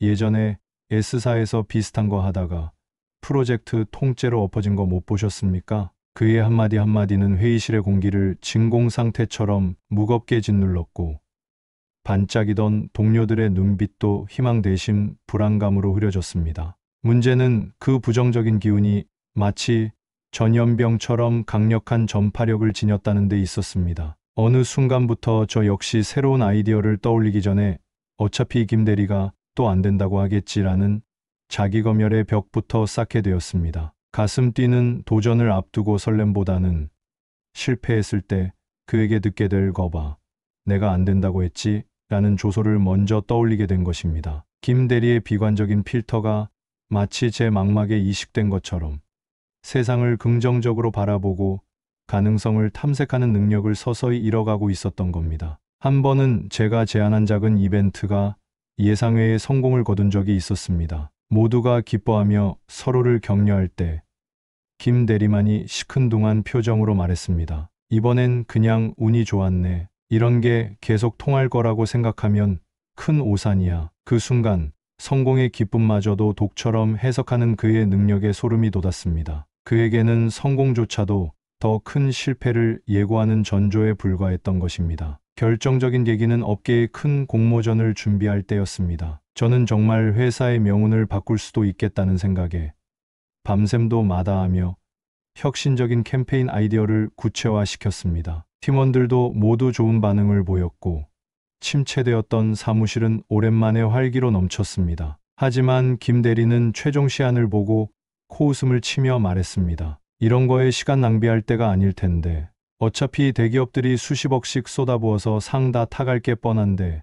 예전에 S사에서 비슷한 거 하다가 프로젝트 통째로 엎어진 거 못 보셨습니까? 그의 한마디 한마디는 회의실의 공기를 진공 상태처럼 무겁게 짓눌렀고 반짝이던 동료들의 눈빛도 희망 대신 불안감으로 흐려졌습니다. 문제는 그 부정적인 기운이 마치 전염병처럼 강력한 전파력을 지녔다는 데 있었습니다. 어느 순간부터 저 역시 새로운 아이디어를 떠올리기 전에 어차피 김 대리가 또 안 된다고 하겠지라는 자기검열의 벽부터 쌓게 되었습니다. 가슴 뛰는 도전을 앞두고 설렘보다는 실패했을 때 그에게 듣게 될 거봐. 내가 안 된다고 했지? 라는 조소를 먼저 떠올리게 된 것입니다. 김 대리의 비관적인 필터가 마치 제 망막에 이식된 것처럼 세상을 긍정적으로 바라보고 가능성을 탐색하는 능력을 서서히 잃어가고 있었던 겁니다. 한 번은 제가 제안한 작은 이벤트가 예상외의 성공을 거둔 적이 있었습니다. 모두가 기뻐하며 서로를 격려할 때 김 대리만이 시큰둥한 표정으로 말했습니다. 이번엔 그냥 운이 좋았네. 이런 게 계속 통할 거라고 생각하면 큰 오산이야. 그 순간 성공의 기쁨마저도 독처럼 해석하는 그의 능력에 소름이 돋았습니다. 그에게는 성공조차도 더 큰 실패를 예고하는 전조에 불과했던 것입니다. 결정적인 계기는 업계의 큰 공모전을 준비할 때였습니다. 저는 정말 회사의 명운을 바꿀 수도 있겠다는 생각에 밤샘도 마다하며 혁신적인 캠페인 아이디어를 구체화시켰습니다. 팀원들도 모두 좋은 반응을 보였고 침체되었던 사무실은 오랜만에 활기로 넘쳤습니다. 하지만 김 대리는 최종 시안을 보고 코웃음을 치며 말했습니다. 이런 거에 시간 낭비할 때가 아닐 텐데. 어차피 대기업들이 수십억씩 쏟아부어서 상 다 타갈 게 뻔한데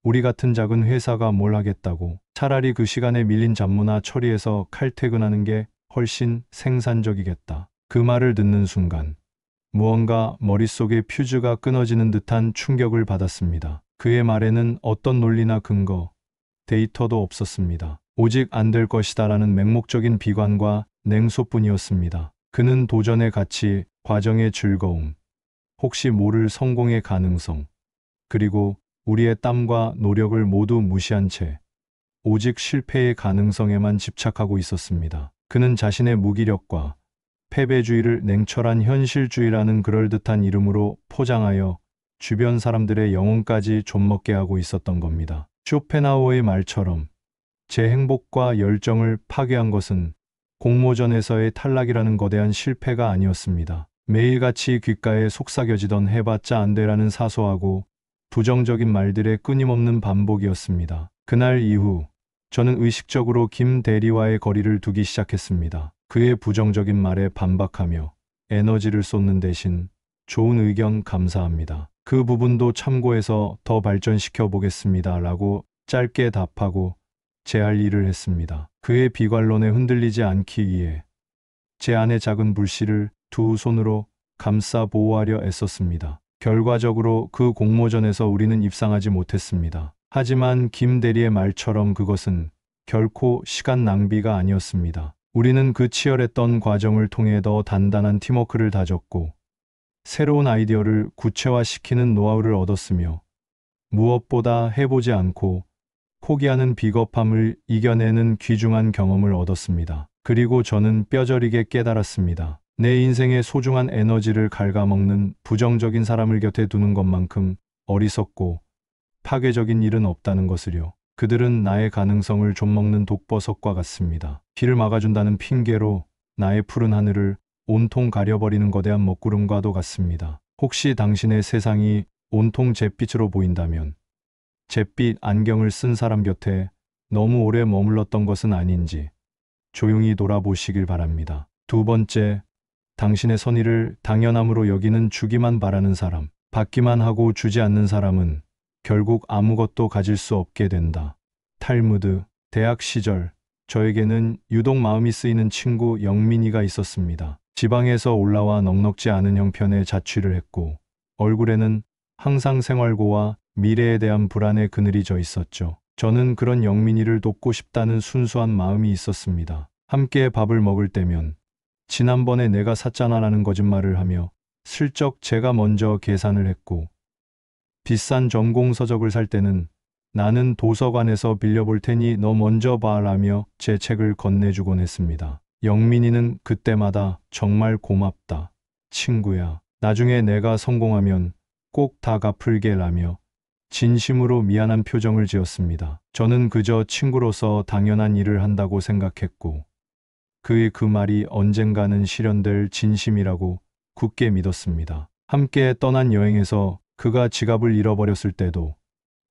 우리 같은 작은 회사가 뭘 하겠다고. 차라리 그 시간에 밀린 잡무나 처리해서 칼퇴근하는 게 훨씬 생산적이겠다. 그 말을 듣는 순간 무언가 머릿속의 퓨즈가 끊어지는 듯한 충격을 받았습니다. 그의 말에는 어떤 논리나 근거, 데이터도 없었습니다. 오직 안 될 것이다라는 맹목적인 비관과 냉소뿐이었습니다. 그는 도전의 가치, 과정의 즐거움, 혹시 모를 성공의 가능성, 그리고 우리의 땀과 노력을 모두 무시한 채 오직 실패의 가능성에만 집착하고 있었습니다. 그는 자신의 무기력과 패배주의를 냉철한 현실주의라는 그럴듯한 이름으로 포장하여 주변 사람들의 영혼까지 좀먹게 하고 있었던 겁니다. 쇼펜하우어의 말처럼 제 행복과 열정을 파괴한 것은 공모전에서의 탈락이라는 거대한 실패가 아니었습니다. 매일같이 귓가에 속삭여지던 해봤자 안 돼라는 사소하고 부정적인 말들의 끊임없는 반복이었습니다. 그날 이후 저는 의식적으로 김 대리와의 거리를 두기 시작했습니다. 그의 부정적인 말에 반박하며 에너지를 쏟는 대신 좋은 의견 감사합니다. 그 부분도 참고해서 더 발전시켜 보겠습니다. 라고 짧게 답하고 제 할 일을 했습니다. 그의 비관론에 흔들리지 않기 위해 제 안의 작은 불씨를 두 손으로 감싸 보호하려 애썼습니다. 결과적으로 그 공모전에서 우리는 입상하지 못했습니다. 하지만 김 대리의 말처럼 그것은 결코 시간 낭비가 아니었습니다. 우리는 그 치열했던 과정을 통해 더 단단한 팀워크를 다졌고 새로운 아이디어를 구체화시키는 노하우를 얻었으며 무엇보다 해보지 않고 포기하는 비겁함을 이겨내는 귀중한 경험을 얻었습니다. 그리고 저는 뼈저리게 깨달았습니다. 내 인생의 소중한 에너지를 갉아먹는 부정적인 사람을 곁에 두는 것만큼 어리석고 파괴적인 일은 없다는 것을요. 그들은 나의 가능성을 좀먹는 독버섯과 같습니다. 비를 막아준다는 핑계로 나의 푸른 하늘을 온통 가려버리는 거대한 먹구름과도 같습니다. 혹시 당신의 세상이 온통 잿빛으로 보인다면 잿빛 안경을 쓴 사람 곁에 너무 오래 머물렀던 것은 아닌지 조용히 돌아보시길 바랍니다. 두 번째, 당신의 선의를 당연함으로 여기는 주기만 바라는 사람. 받기만 하고 주지 않는 사람은 결국 아무것도 가질 수 없게 된다. 탈무드. 대학 시절 저에게는 유독 마음이 쓰이는 친구 영민이가 있었습니다. 지방에서 올라와 넉넉지 않은 형편에 자취를 했고 얼굴에는 항상 생활고와 미래에 대한 불안의 그늘이 져 있었죠. 저는 그런 영민이를 돕고 싶다는 순수한 마음이 있었습니다. 함께 밥을 먹을 때면 지난번에 내가 샀잖아라는 거짓말을 하며 슬쩍 제가 먼저 계산을 했고 비싼 전공서적을 살 때는 나는 도서관에서 빌려볼 테니 너 먼저 봐라며 제 책을 건네주곤 했습니다. 영민이는 그때마다 정말 고맙다, 친구야. 나중에 내가 성공하면 꼭 다 갚을게 라며 진심으로 미안한 표정을 지었습니다. 저는 그저 친구로서 당연한 일을 한다고 생각했고 그의 그 말이 언젠가는 실현될 진심이라고 굳게 믿었습니다. 함께 떠난 여행에서 그가 지갑을 잃어버렸을 때도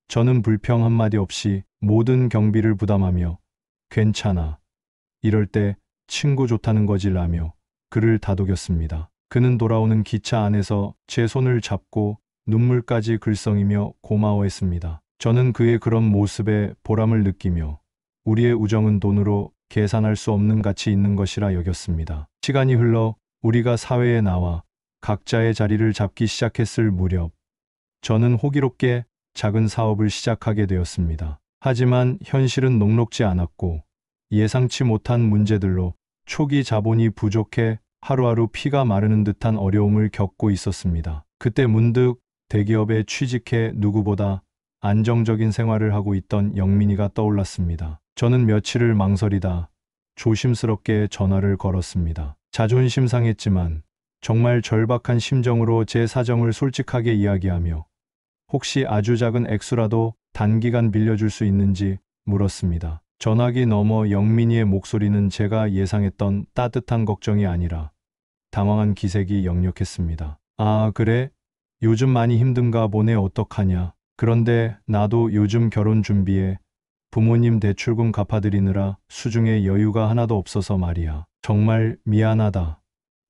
저는 불평 한마디 없이 모든 경비를 부담하며 괜찮아, 이럴 때 친구 좋다는 거지 라며 그를 다독였습니다. 그는 돌아오는 기차 안에서 제 손을 잡고 눈물까지 글썽이며 고마워했습니다. 저는 그의 그런 모습에 보람을 느끼며 우리의 우정은 돈으로 계산할 수 없는 가치 있는 것이라 여겼습니다. 시간이 흘러 우리가 사회에 나와 각자의 자리를 잡기 시작했을 무렵 저는 호기롭게 작은 사업을 시작하게 되었습니다. 하지만 현실은 녹록지 않았고 예상치 못한 문제들로 초기 자본이 부족해 하루하루 피가 마르는 듯한 어려움을 겪고 있었습니다. 그때 문득 대기업에 취직해 누구보다 안정적인 생활을 하고 있던 영민이가 떠올랐습니다. 저는 며칠을 망설이다 조심스럽게 전화를 걸었습니다. 자존심 상했지만 정말 절박한 심정으로 제 사정을 솔직하게 이야기하며 혹시 아주 작은 액수라도 단기간 빌려줄 수 있는지 물었습니다. 전화기 너머 영민이의 목소리는 제가 예상했던 따뜻한 걱정이 아니라 당황한 기색이 역력했습니다. 아, 그래? 요즘 많이 힘든가 보네. 어떡하냐? 그런데 나도 요즘 결혼 준비해 부모님 대출금 갚아드리느라 수중에 여유가 하나도 없어서 말이야. 정말 미안하다.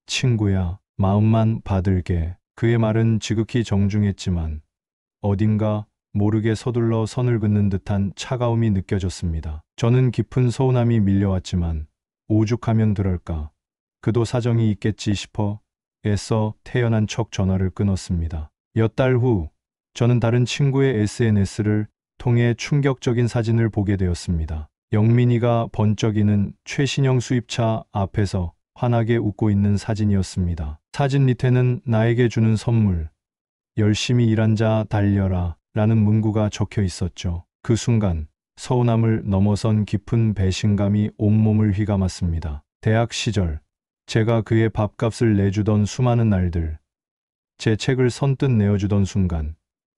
친구야, 마음만 받을게. 그의 말은 지극히 정중했지만 어딘가 모르게 서둘러 선을 긋는 듯한 차가움이 느껴졌습니다. 저는 깊은 서운함이 밀려왔지만 오죽하면 그럴까. 그도 사정이 있겠지 싶어 애써 태연한 척 전화를 끊었습니다. 몇 달 후 저는 다른 친구의 SNS를 통해 충격적인 사진을 보게 되었습니다. 영민이가 번쩍이는 최신형 수입차 앞에서 환하게 웃고 있는 사진이었습니다. 사진 밑에는 나에게 주는 선물, 열심히 일한 자 달려라 라는 문구가 적혀 있었죠. 그 순간 서운함을 넘어선 깊은 배신감이 온몸을 휘감았습니다. 대학 시절 제가 그의 밥값을 내주던 수많은 날들, 제 책을 선뜻 내어주던 순간,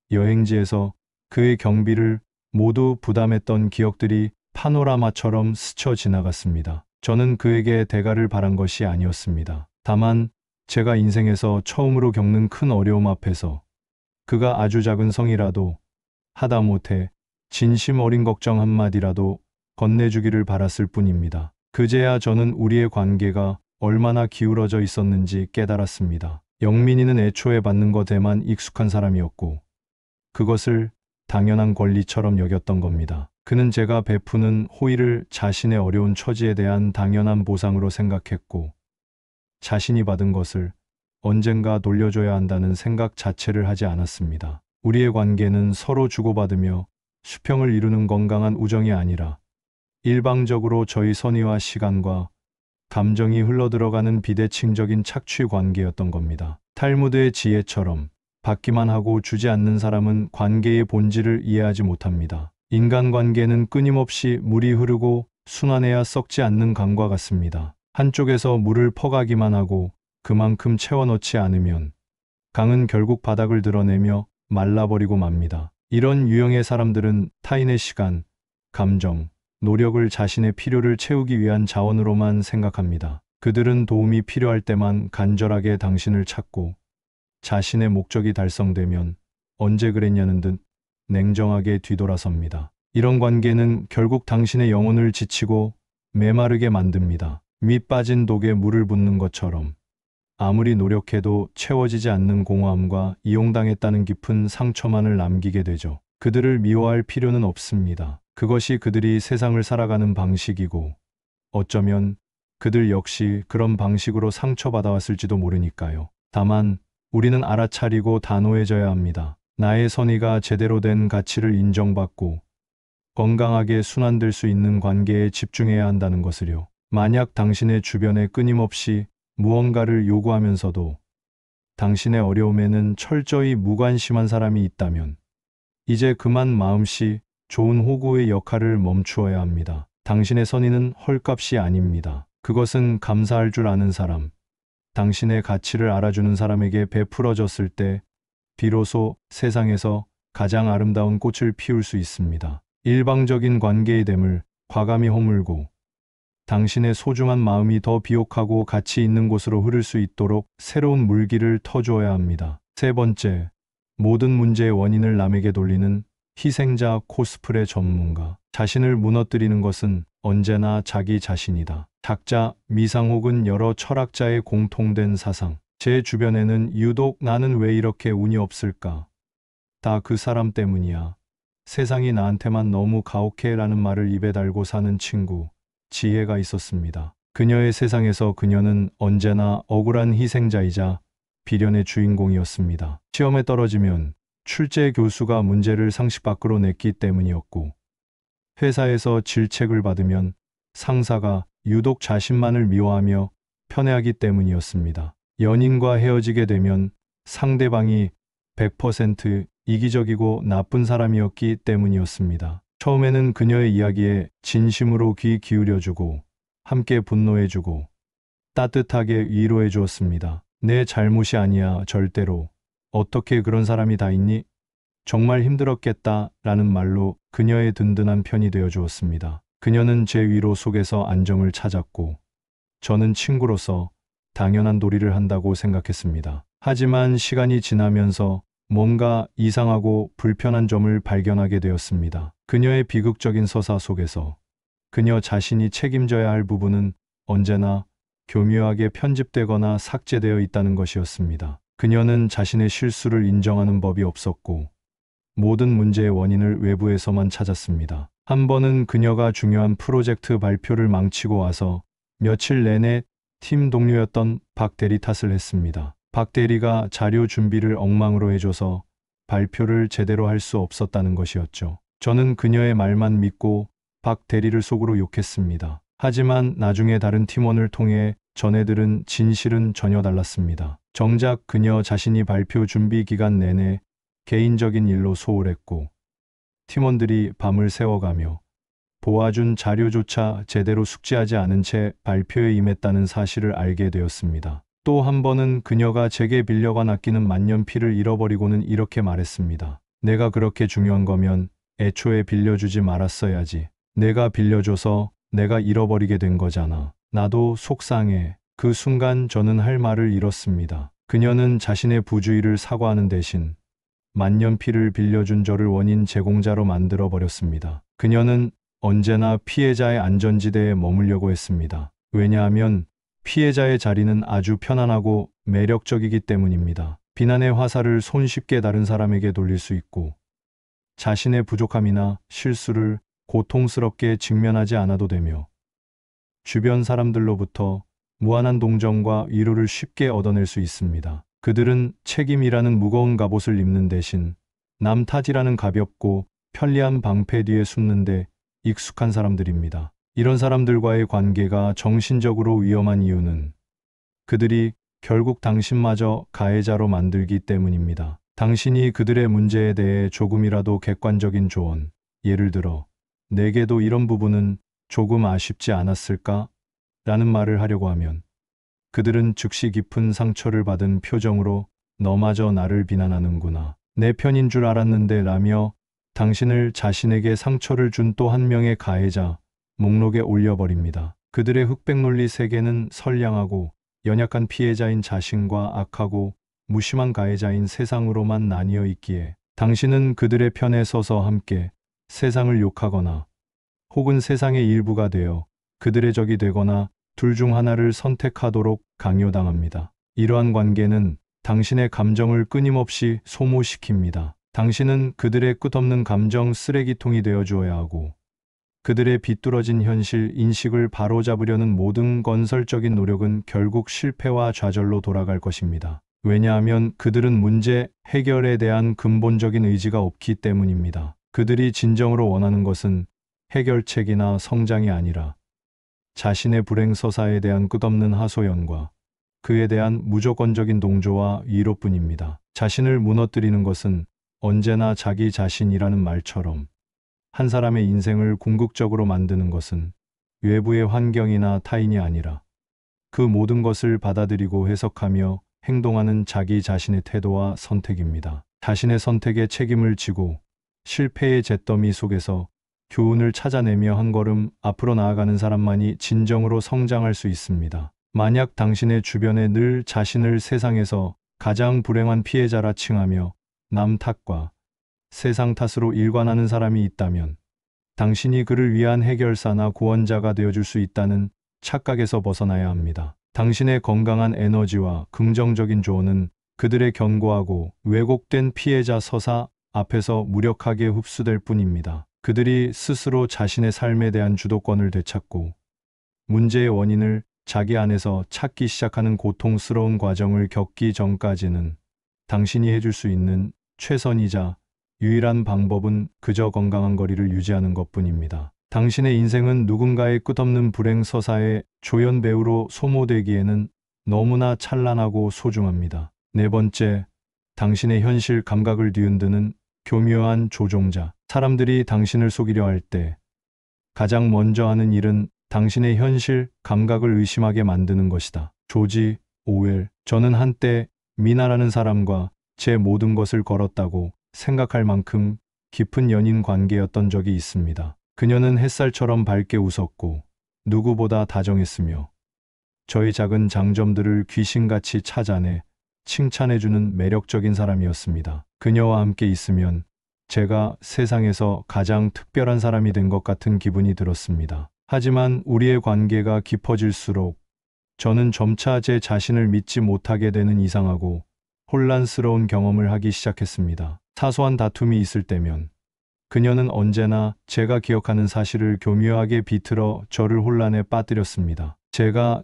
여행지에서 그의 경비를 모두 부담했던 기억들이 파노라마처럼 스쳐 지나갔습니다. 저는 그에게 대가를 바란 것이 아니었습니다. 다만 제가 인생에서 처음으로 겪는 큰 어려움 앞에서 그가 아주 작은 성이라도 하다못해 진심 어린 걱정 한마디라도 건네주기를 바랐을 뿐입니다. 그제야 저는 우리의 관계가 얼마나 기울어져 있었는지 깨달았습니다. 영민이는 애초에 받는 것에만 익숙한 사람이었고 그것을 당연한 권리처럼 여겼던 겁니다. 그는 제가 베푸는 호의를 자신의 어려운 처지에 대한 당연한 보상으로 생각했고 자신이 받은 것을 언젠가 돌려줘야 한다는 생각 자체를 하지 않았습니다. 우리의 관계는 서로 주고받으며 수평을 이루는 건강한 우정이 아니라 일방적으로 저희 선의와 시간과 감정이 흘러들어가는 비대칭적인 착취 관계였던 겁니다. 탈무드의 지혜처럼 받기만 하고 주지 않는 사람은 관계의 본질을 이해하지 못합니다. 인간관계는 끊임없이 물이 흐르고 순환해야 썩지 않는 강과 같습니다. 한쪽에서 물을 퍼가기만 하고 그만큼 채워넣지 않으면 강은 결국 바닥을 드러내며 말라버리고 맙니다. 이런 유형의 사람들은 타인의 시간, 감정, 노력을 자신의 필요를 채우기 위한 자원으로만 생각합니다. 그들은 도움이 필요할 때만 간절하게 당신을 찾고 자신의 목적이 달성되면 언제 그랬냐는 듯 냉정하게 뒤돌아섭니다. 이런 관계는 결국 당신의 영혼을 지치고 메마르게 만듭니다. 밑 빠진 독에 물을 붓는 것처럼 아무리 노력해도 채워지지 않는 공허함과 이용당했다는 깊은 상처만을 남기게 되죠. 그들을 미워할 필요는 없습니다. 그것이 그들이 세상을 살아가는 방식이고 어쩌면 그들 역시 그런 방식으로 상처받아왔을지도 모르니까요. 다만 우리는 알아차리고 단호해져야 합니다. 나의 선의가 제대로 된 가치를 인정받고 건강하게 순환될 수 있는 관계에 집중해야 한다는 것을요. 만약 당신의 주변에 끊임없이 무언가를 요구하면서도 당신의 어려움에는 철저히 무관심한 사람이 있다면 이제 그만 마음씨 좋은 호구의 역할을 멈추어야 합니다. 당신의 선의는 헐값이 아닙니다. 그것은 감사할 줄 아는 사람, 당신의 가치를 알아주는 사람에게 베풀어졌을 때 비로소 세상에서 가장 아름다운 꽃을 피울 수 있습니다. 일방적인 관계의 댐을 과감히 허물고 당신의 소중한 마음이 더 비옥하고 가치 있는 곳으로 흐를 수 있도록 새로운 물길을 터주어야 합니다. 세 번째, 모든 문제의 원인을 남에게 돌리는 희생자 코스프레 전문가. 자신을 무너뜨리는 것은 언제나 자기 자신이다. 작자, 미상 혹은 여러 철학자의 공통된 사상. 제 주변에는 유독 나는 왜 이렇게 운이 없을까? 다 그 사람 때문이야. 세상이 나한테만 너무 가혹해 라는 말을 입에 달고 사는 친구, 지혜가 있었습니다. 그녀의 세상에서 그녀는 언제나 억울한 희생자이자 비련의 주인공이었습니다. 시험에 떨어지면 출제 교수가 문제를 상식 밖으로 냈기 때문이었고, 회사에서 질책을 받으면 상사가 유독 자신만을 미워하며 편애하기 때문이었습니다. 연인과 헤어지게 되면 상대방이 100% 이기적이고 나쁜 사람이었기 때문이었습니다. 처음에는 그녀의 이야기에 진심으로 귀 기울여주고 함께 분노해주고 따뜻하게 위로해 주었습니다. 내 잘못이 아니야, 절대로. 어떻게 그런 사람이 다 있니? 정말 힘들었겠다 라는 말로 그녀의 든든한 편이 되어 주었습니다. 그녀는 제 위로 속에서 안정을 찾았고 저는 친구로서 당연한 도리를 한다고 생각했습니다. 하지만 시간이 지나면서 뭔가 이상하고 불편한 점을 발견하게 되었습니다. 그녀의 비극적인 서사 속에서 그녀 자신이 책임져야 할 부분은 언제나 교묘하게 편집되거나 삭제되어 있다는 것이었습니다. 그녀는 자신의 실수를 인정하는 법이 없었고 모든 문제의 원인을 외부에서만 찾았습니다. 한 번은 그녀가 중요한 프로젝트 발표를 망치고 와서 며칠 내내 팀 동료였던 박 대리 탓을 했습니다. 박 대리가 자료 준비를 엉망으로 해줘서 발표를 제대로 할 수 없었다는 것이었죠. 저는 그녀의 말만 믿고 박 대리를 속으로 욕했습니다. 하지만 나중에 다른 팀원을 통해 전해 들은 진실은 전혀 달랐습니다. 정작 그녀 자신이 발표 준비 기간 내내 개인적인 일로 소홀했고 팀원들이 밤을 새워가며 보아준 자료조차 제대로 숙지하지 않은 채 발표에 임했다는 사실을 알게 되었습니다. 또 한 번은 그녀가 제게 빌려간 아끼는 만년필을 잃어버리고는 이렇게 말했습니다. 내가 그렇게 중요한 거면 애초에 빌려주지 말았어야지. 내가 빌려줘서 내가 잃어버리게 된 거잖아. 나도 속상해. 그 순간 저는 할 말을 잃었습니다. 그녀는 자신의 부주의를 사과하는 대신 만년필을 빌려준 저를 원인 제공자로 만들어 버렸습니다. 그녀는 언제나 피해자의 안전지대에 머물려고 했습니다. 왜냐하면 피해자의 자리는 아주 편안하고 매력적이기 때문입니다. 비난의 화살을 손쉽게 다른 사람에게 돌릴 수 있고 자신의 부족함이나 실수를 고통스럽게 직면하지 않아도 되며 주변 사람들로부터 무한한 동정과 위로를 쉽게 얻어낼 수 있습니다. 그들은 책임이라는 무거운 갑옷을 입는 대신 남 탓이라는 가볍고 편리한 방패 뒤에 숨는데 익숙한 사람들입니다. 이런 사람들과의 관계가 정신적으로 위험한 이유는 그들이 결국 당신마저 가해자로 만들기 때문입니다. 당신이 그들의 문제에 대해 조금이라도 객관적인 조언, 예를 들어 내게도 이런 부분은 조금 아쉽지 않았을까? 라는 말을 하려고 하면 그들은 즉시 깊은 상처를 받은 표정으로 너마저 나를 비난하는구나. 내 편인 줄 알았는데 라며 당신을 자신에게 상처를 준 또 한 명의 가해자 목록에 올려버립니다. 그들의 흑백 논리 세계는 선량하고 연약한 피해자인 자신과 악하고 무심한 가해자인 세상으로만 나뉘어 있기에 당신은 그들의 편에 서서 함께 세상을 욕하거나 혹은 세상의 일부가 되어 그들의 적이 되거나 둘 중 하나를 선택하도록 강요당합니다. 이러한 관계는 당신의 감정을 끊임없이 소모시킵니다. 당신은 그들의 끝없는 감정 쓰레기통이 되어 주어야 하고 그들의 비뚤어진 현실 인식을 바로잡으려는 모든 건설적인 노력은 결국 실패와 좌절로 돌아갈 것입니다. 왜냐하면 그들은 문제 해결에 대한 근본적인 의지가 없기 때문입니다. 그들이 진정으로 원하는 것은 해결책이나 성장이 아니라 자신의 불행 서사에 대한 끝없는 하소연과 그에 대한 무조건적인 동조와 위로뿐입니다. 자신을 무너뜨리는 것은 언제나 자기 자신이라는 말처럼 한 사람의 인생을 궁극적으로 만드는 것은 외부의 환경이나 타인이 아니라 그 모든 것을 받아들이고 해석하며 행동하는 자기 자신의 태도와 선택입니다. 자신의 선택에 책임을 지고 실패의 잿더미 속에서 교훈을 찾아내며 한 걸음 앞으로 나아가는 사람만이 진정으로 성장할 수 있습니다. 만약 당신의 주변에 늘 자신을 세상에서 가장 불행한 피해자라 칭하며 남 탓과 세상 탓으로 일관하는 사람이 있다면 당신이 그를 위한 해결사나 구원자가 되어줄 수 있다는 착각에서 벗어나야 합니다. 당신의 건강한 에너지와 긍정적인 조언은 그들의 견고하고 왜곡된 피해자 서사 앞에서 무력하게 흡수될 뿐입니다. 그들이 스스로 자신의 삶에 대한 주도권을 되찾고 문제의 원인을 자기 안에서 찾기 시작하는 고통스러운 과정을 겪기 전까지는 당신이 해줄 수 있는 최선이자 유일한 방법은 그저 건강한 거리를 유지하는 것뿐입니다. 당신의 인생은 누군가의 끝없는 불행 서사의 조연 배우로 소모되기에는 너무나 찬란하고 소중합니다. 네 번째, 당신의 현실 감각을 뒤흔드는 교묘한 조종자. 사람들이 당신을 속이려 할 때 가장 먼저 하는 일은 당신의 현실 감각을 의심하게 만드는 것이다. 조지 오웰. 저는 한때 미나라는 사람과 제 모든 것을 걸었다고 생각할 만큼 깊은 연인 관계였던 적이 있습니다. 그녀는 햇살처럼 밝게 웃었고 누구보다 다정했으며 저의 작은 장점들을 귀신같이 찾아내 칭찬해주는 매력적인 사람이었습니다. 그녀와 함께 있으면 제가 세상에서 가장 특별한 사람이 된 것 같은 기분이 들었습니다. 하지만 우리의 관계가 깊어질수록 저는 점차 제 자신을 믿지 못하게 되는 이상하고 혼란스러운 경험을 하기 시작했습니다. 사소한 다툼이 있을 때면 그녀는 언제나 제가 기억하는 사실을 교묘하게 비틀어 저를 혼란에 빠뜨렸습니다.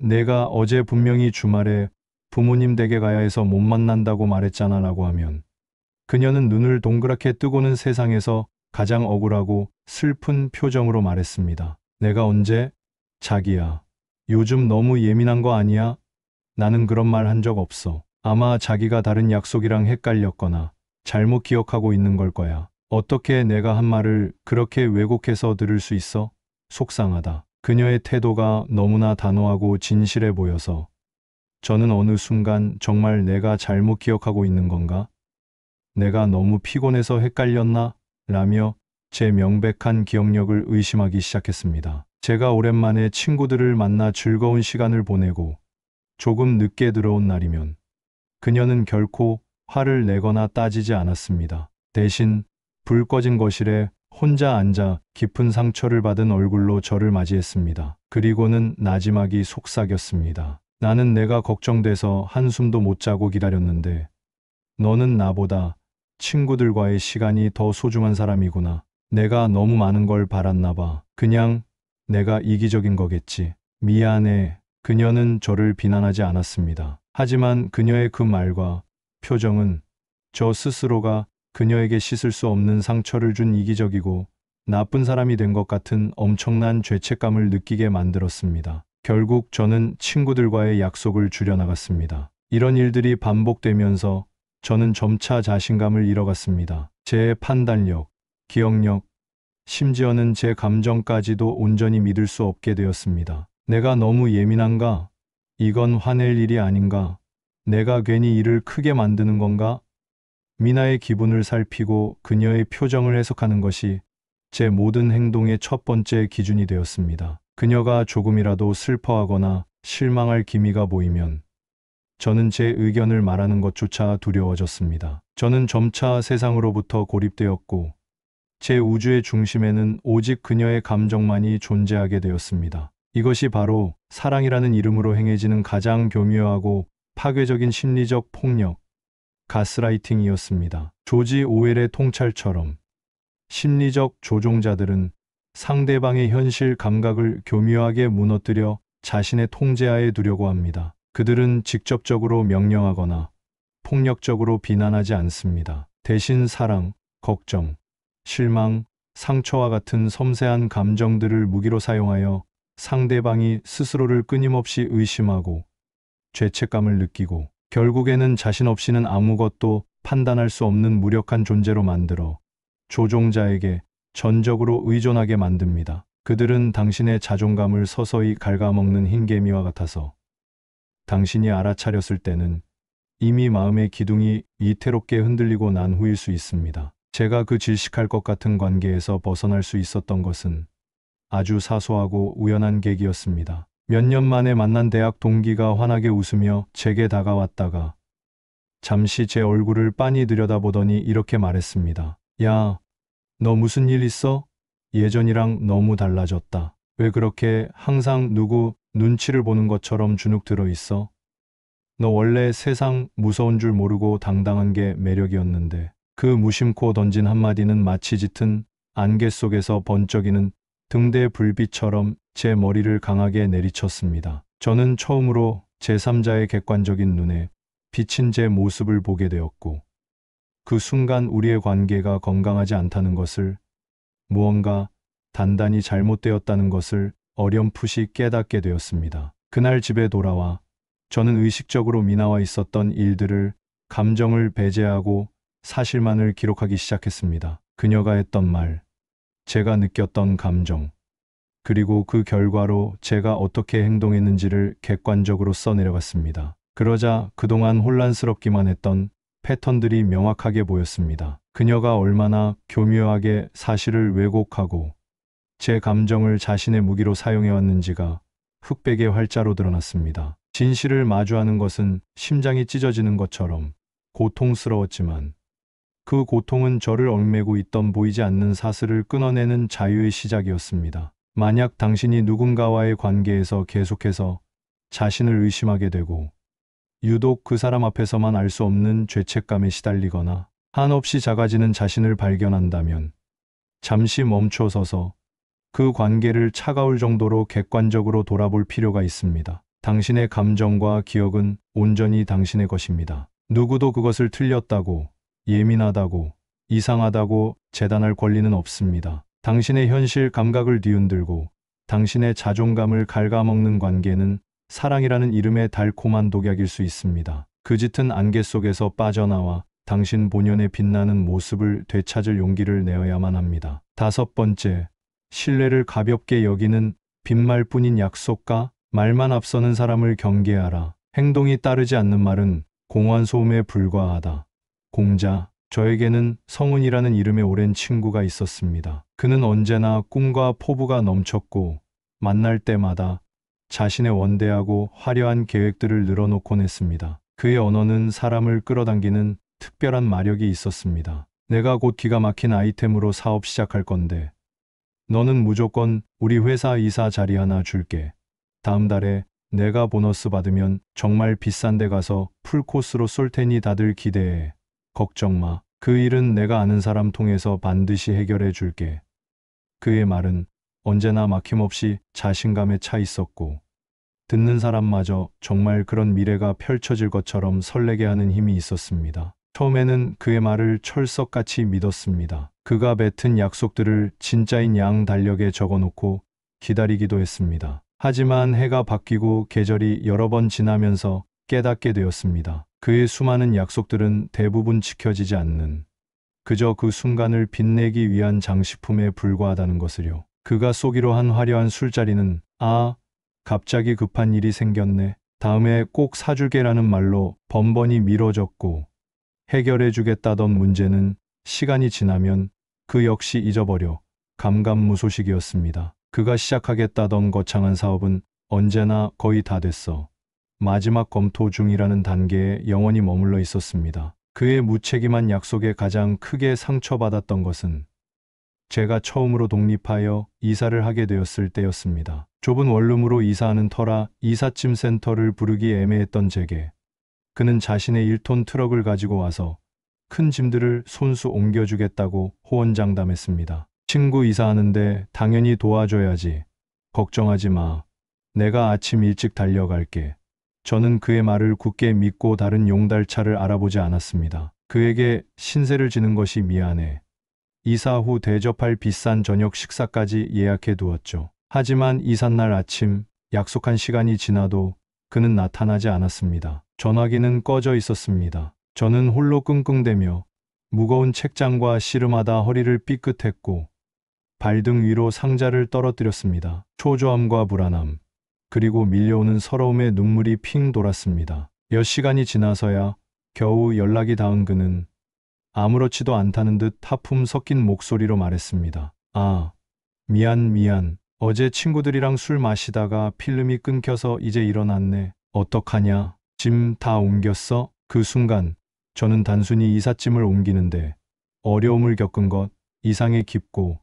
내가 어제 분명히 주말에 부모님 댁에 가야 해서 못 만난다고 말했잖아 라고 하면 그녀는 눈을 동그랗게 뜨고는 세상에서 가장 억울하고 슬픈 표정으로 말했습니다. 내가 언제? 자기야. 요즘 너무 예민한 거 아니야? 나는 그런 말 한 적 없어. 아마 자기가 다른 약속이랑 헷갈렸거나 잘못 기억하고 있는 걸 거야. 어떻게 내가 한 말을 그렇게 왜곡해서 들을 수 있어? 속상하다. 그녀의 태도가 너무나 단호하고 진실해 보여서 저는 어느 순간 정말 내가 잘못 기억하고 있는 건가? 내가 너무 피곤해서 헷갈렸나? 라며 제 명백한 기억력을 의심하기 시작했습니다. 제가 오랜만에 친구들을 만나 즐거운 시간을 보내고 조금 늦게 들어온 날이면 그녀는 결코 화를 내거나 따지지 않았습니다. 대신 불 꺼진 거실에 혼자 앉아 깊은 상처를 받은 얼굴로 저를 맞이했습니다. 그리고는 나지막이 속삭였습니다. 나는 내가 걱정돼서 한숨도 못 자고 기다렸는데 너는 나보다 친구들과의 시간이 더 소중한 사람이구나. 내가 너무 많은 걸 바랐나 봐. 그냥 내가 이기적인 거겠지. 미안해. 그녀는 저를 비난하지 않았습니다. 하지만 그녀의 그 말과 표정은 저 스스로가 그녀에게 씻을 수 없는 상처를 준 이기적이고 나쁜 사람이 된 것 같은 엄청난 죄책감을 느끼게 만들었습니다. 결국 저는 친구들과의 약속을 줄여나갔습니다. 이런 일들이 반복되면서 저는 점차 자신감을 잃어갔습니다. 제 판단력, 기억력, 심지어는 제 감정까지도 온전히 믿을 수 없게 되었습니다. 내가 너무 예민한가? 이건 화낼 일이 아닌가? 내가 괜히 일을 크게 만드는 건가? 미나의 기분을 살피고 그녀의 표정을 해석하는 것이 제 모든 행동의 첫 번째 기준이 되었습니다. 그녀가 조금이라도 슬퍼하거나 실망할 기미가 보이면 저는 제 의견을 말하는 것조차 두려워졌습니다. 저는 점차 세상으로부터 고립되었고 제 우주의 중심에는 오직 그녀의 감정만이 존재하게 되었습니다. 이것이 바로 사랑이라는 이름으로 행해지는 가장 교묘하고 파괴적인 심리적 폭력, 가스라이팅이었습니다. 조지 오웰의 통찰처럼 심리적 조종자들은 상대방의 현실 감각을 교묘하게 무너뜨려 자신의 통제하에 두려고 합니다. 그들은 직접적으로 명령하거나 폭력적으로 비난하지 않습니다. 대신 사랑, 걱정, 실망, 상처와 같은 섬세한 감정들을 무기로 사용하여 상대방이 스스로를 끊임없이 의심하고 죄책감을 느끼고 결국에는 자신 없이는 아무것도 판단할 수 없는 무력한 존재로 만들어 조종자에게 전적으로 의존하게 만듭니다. 그들은 당신의 자존감을 서서히 갉아먹는 흰개미와 같아서 당신이 알아차렸을 때는 이미 마음의 기둥이 위태롭게 흔들리고 난 후일 수 있습니다. 제가 그 질식할 것 같은 관계에서 벗어날 수 있었던 것은 아주 사소하고 우연한 계기였습니다. 몇 년 만에 만난 대학 동기가 환하게 웃으며 제게 다가왔다가 잠시 제 얼굴을 빤히 들여다보더니 이렇게 말했습니다. 야, 너 무슨 일 있어? 예전이랑 너무 달라졌다. 왜 그렇게 항상 누구 눈치를 보는 것처럼 주눅 들어 있어? 너 원래 세상 무서운 줄 모르고 당당한 게 매력이었는데. 그 무심코 던진 한마디는 마치 짙은 안개 속에서 번쩍이는 등대 불빛처럼 제 머리를 강하게 내리쳤습니다. 저는 처음으로 제3자의 객관적인 눈에 비친 제 모습을 보게 되었고 그 순간 우리의 관계가 건강하지 않다는 것을, 무언가 단단히 잘못되었다는 것을 어렴풋이 깨닫게 되었습니다. 그날 집에 돌아와 저는 의식적으로 미나와 있었던 일들을, 감정을 배제하고 사실만을 기록하기 시작했습니다. 그녀가 했던 말, 제가 느꼈던 감정, 그리고 그 결과로 제가 어떻게 행동했는지를 객관적으로 써내려갔습니다. 그러자 그동안 혼란스럽기만 했던 패턴들이 명확하게 보였습니다. 그녀가 얼마나 교묘하게 사실을 왜곡하고 제 감정을 자신의 무기로 사용해왔는지가 흑백의 활자로 드러났습니다. 진실을 마주하는 것은 심장이 찢어지는 것처럼 고통스러웠지만 그 고통은 저를 얽매고 있던 보이지 않는 사슬을 끊어내는 자유의 시작이었습니다. 만약 당신이 누군가와의 관계에서 계속해서 자신을 의심하게 되고 유독 그 사람 앞에서만 알 수 없는 죄책감에 시달리거나 한없이 작아지는 자신을 발견한다면 잠시 멈춰서서 그 관계를 차가울 정도로 객관적으로 돌아볼 필요가 있습니다. 당신의 감정과 기억은 온전히 당신의 것입니다. 누구도 그것을 틀렸다고, 예민하다고, 이상하다고 재단할 권리는 없습니다. 당신의 현실 감각을 뒤흔들고 당신의 자존감을 갉아먹는 관계는 사랑이라는 이름의 달콤한 독약일 수 있습니다. 그 짙은 안개 속에서 빠져나와 당신 본연의 빛나는 모습을 되찾을 용기를 내어야만 합니다. 다섯 번째, 신뢰를 가볍게 여기는 빈말뿐인 약속과 말만 앞서는 사람을 경계하라. 행동이 따르지 않는 말은 공허한 소음에 불과하다. 공자, 저에게는 성은이라는 이름의 오랜 친구가 있었습니다. 그는 언제나 꿈과 포부가 넘쳤고 만날 때마다 자신의 원대하고 화려한 계획들을 늘어놓곤 했습니다. 그의 언어는 사람을 끌어당기는 특별한 마력이 있었습니다. 내가 곧 기가 막힌 아이템으로 사업 시작할 건데 너는 무조건 우리 회사 이사 자리 하나 줄게. 다음 달에 내가 보너스 받으면 정말 비싼 데 가서 풀코스로 쏠 테니 다들 기대해. 걱정 마. 그 일은 내가 아는 사람 통해서 반드시 해결해 줄게. 그의 말은 언제나 막힘없이 자신감에 차 있었고 듣는 사람마저 정말 그런 미래가 펼쳐질 것처럼 설레게 하는 힘이 있었습니다. 처음에는 그의 말을 철석같이 믿었습니다. 그가 뱉은 약속들을 진짜인 양 달력에 적어놓고 기다리기도 했습니다. 하지만 해가 바뀌고 계절이 여러 번 지나면서 깨닫게 되었습니다. 그의 수많은 약속들은 대부분 지켜지지 않는 그저 그 순간을 빛내기 위한 장식품에 불과하다는 것을요. 그가 쏘기로 한 화려한 술자리는 갑자기 급한 일이 생겼네. 다음에 꼭 사줄게라는 말로 번번이 미뤄졌고 해결해 주겠다던 문제는 시간이 지나면 그 역시 잊어버려 감감무소식이었습니다. 그가 시작하겠다던 거창한 사업은 언제나 거의 다 됐어. 마지막 검토 중이라는 단계에 영원히 머물러 있었습니다. 그의 무책임한 약속에 가장 크게 상처받았던 것은 제가 처음으로 독립하여 이사를 하게 되었을 때였습니다. 좁은 원룸으로 이사하는 터라 이삿짐 센터를 부르기 애매했던 제게 그는 자신의 1톤 트럭을 가지고 와서 큰 짐들을 손수 옮겨주겠다고 호언장담했습니다. 친구 이사하는데 당연히 도와줘야지. 걱정하지 마. 내가 아침 일찍 달려갈게. 저는 그의 말을 굳게 믿고 다른 용달차를 알아보지 않았습니다. 그에게 신세를 지는 것이 미안해. 이사 후 대접할 비싼 저녁 식사까지 예약해 두었죠. 하지만 이삿날 아침 약속한 시간이 지나도 그는 나타나지 않았습니다. 전화기는 꺼져 있었습니다. 저는 홀로 끙끙대며 무거운 책장과 씨름하다 허리를 삐끗했고 발등 위로 상자를 떨어뜨렸습니다. 초조함과 불안함, 그리고 밀려오는 서러움에 눈물이 핑 돌았습니다. 몇 시간이 지나서야 겨우 연락이 닿은 그는 아무렇지도 않다는 듯 하품 섞인 목소리로 말했습니다. 미안. 어제 친구들이랑 술 마시다가 필름이 끊겨서 이제 일어났네. 어떡하냐? 짐 다 옮겼어? 그 순간 저는 단순히 이삿짐을 옮기는데 어려움을 겪은 것 이상의 깊고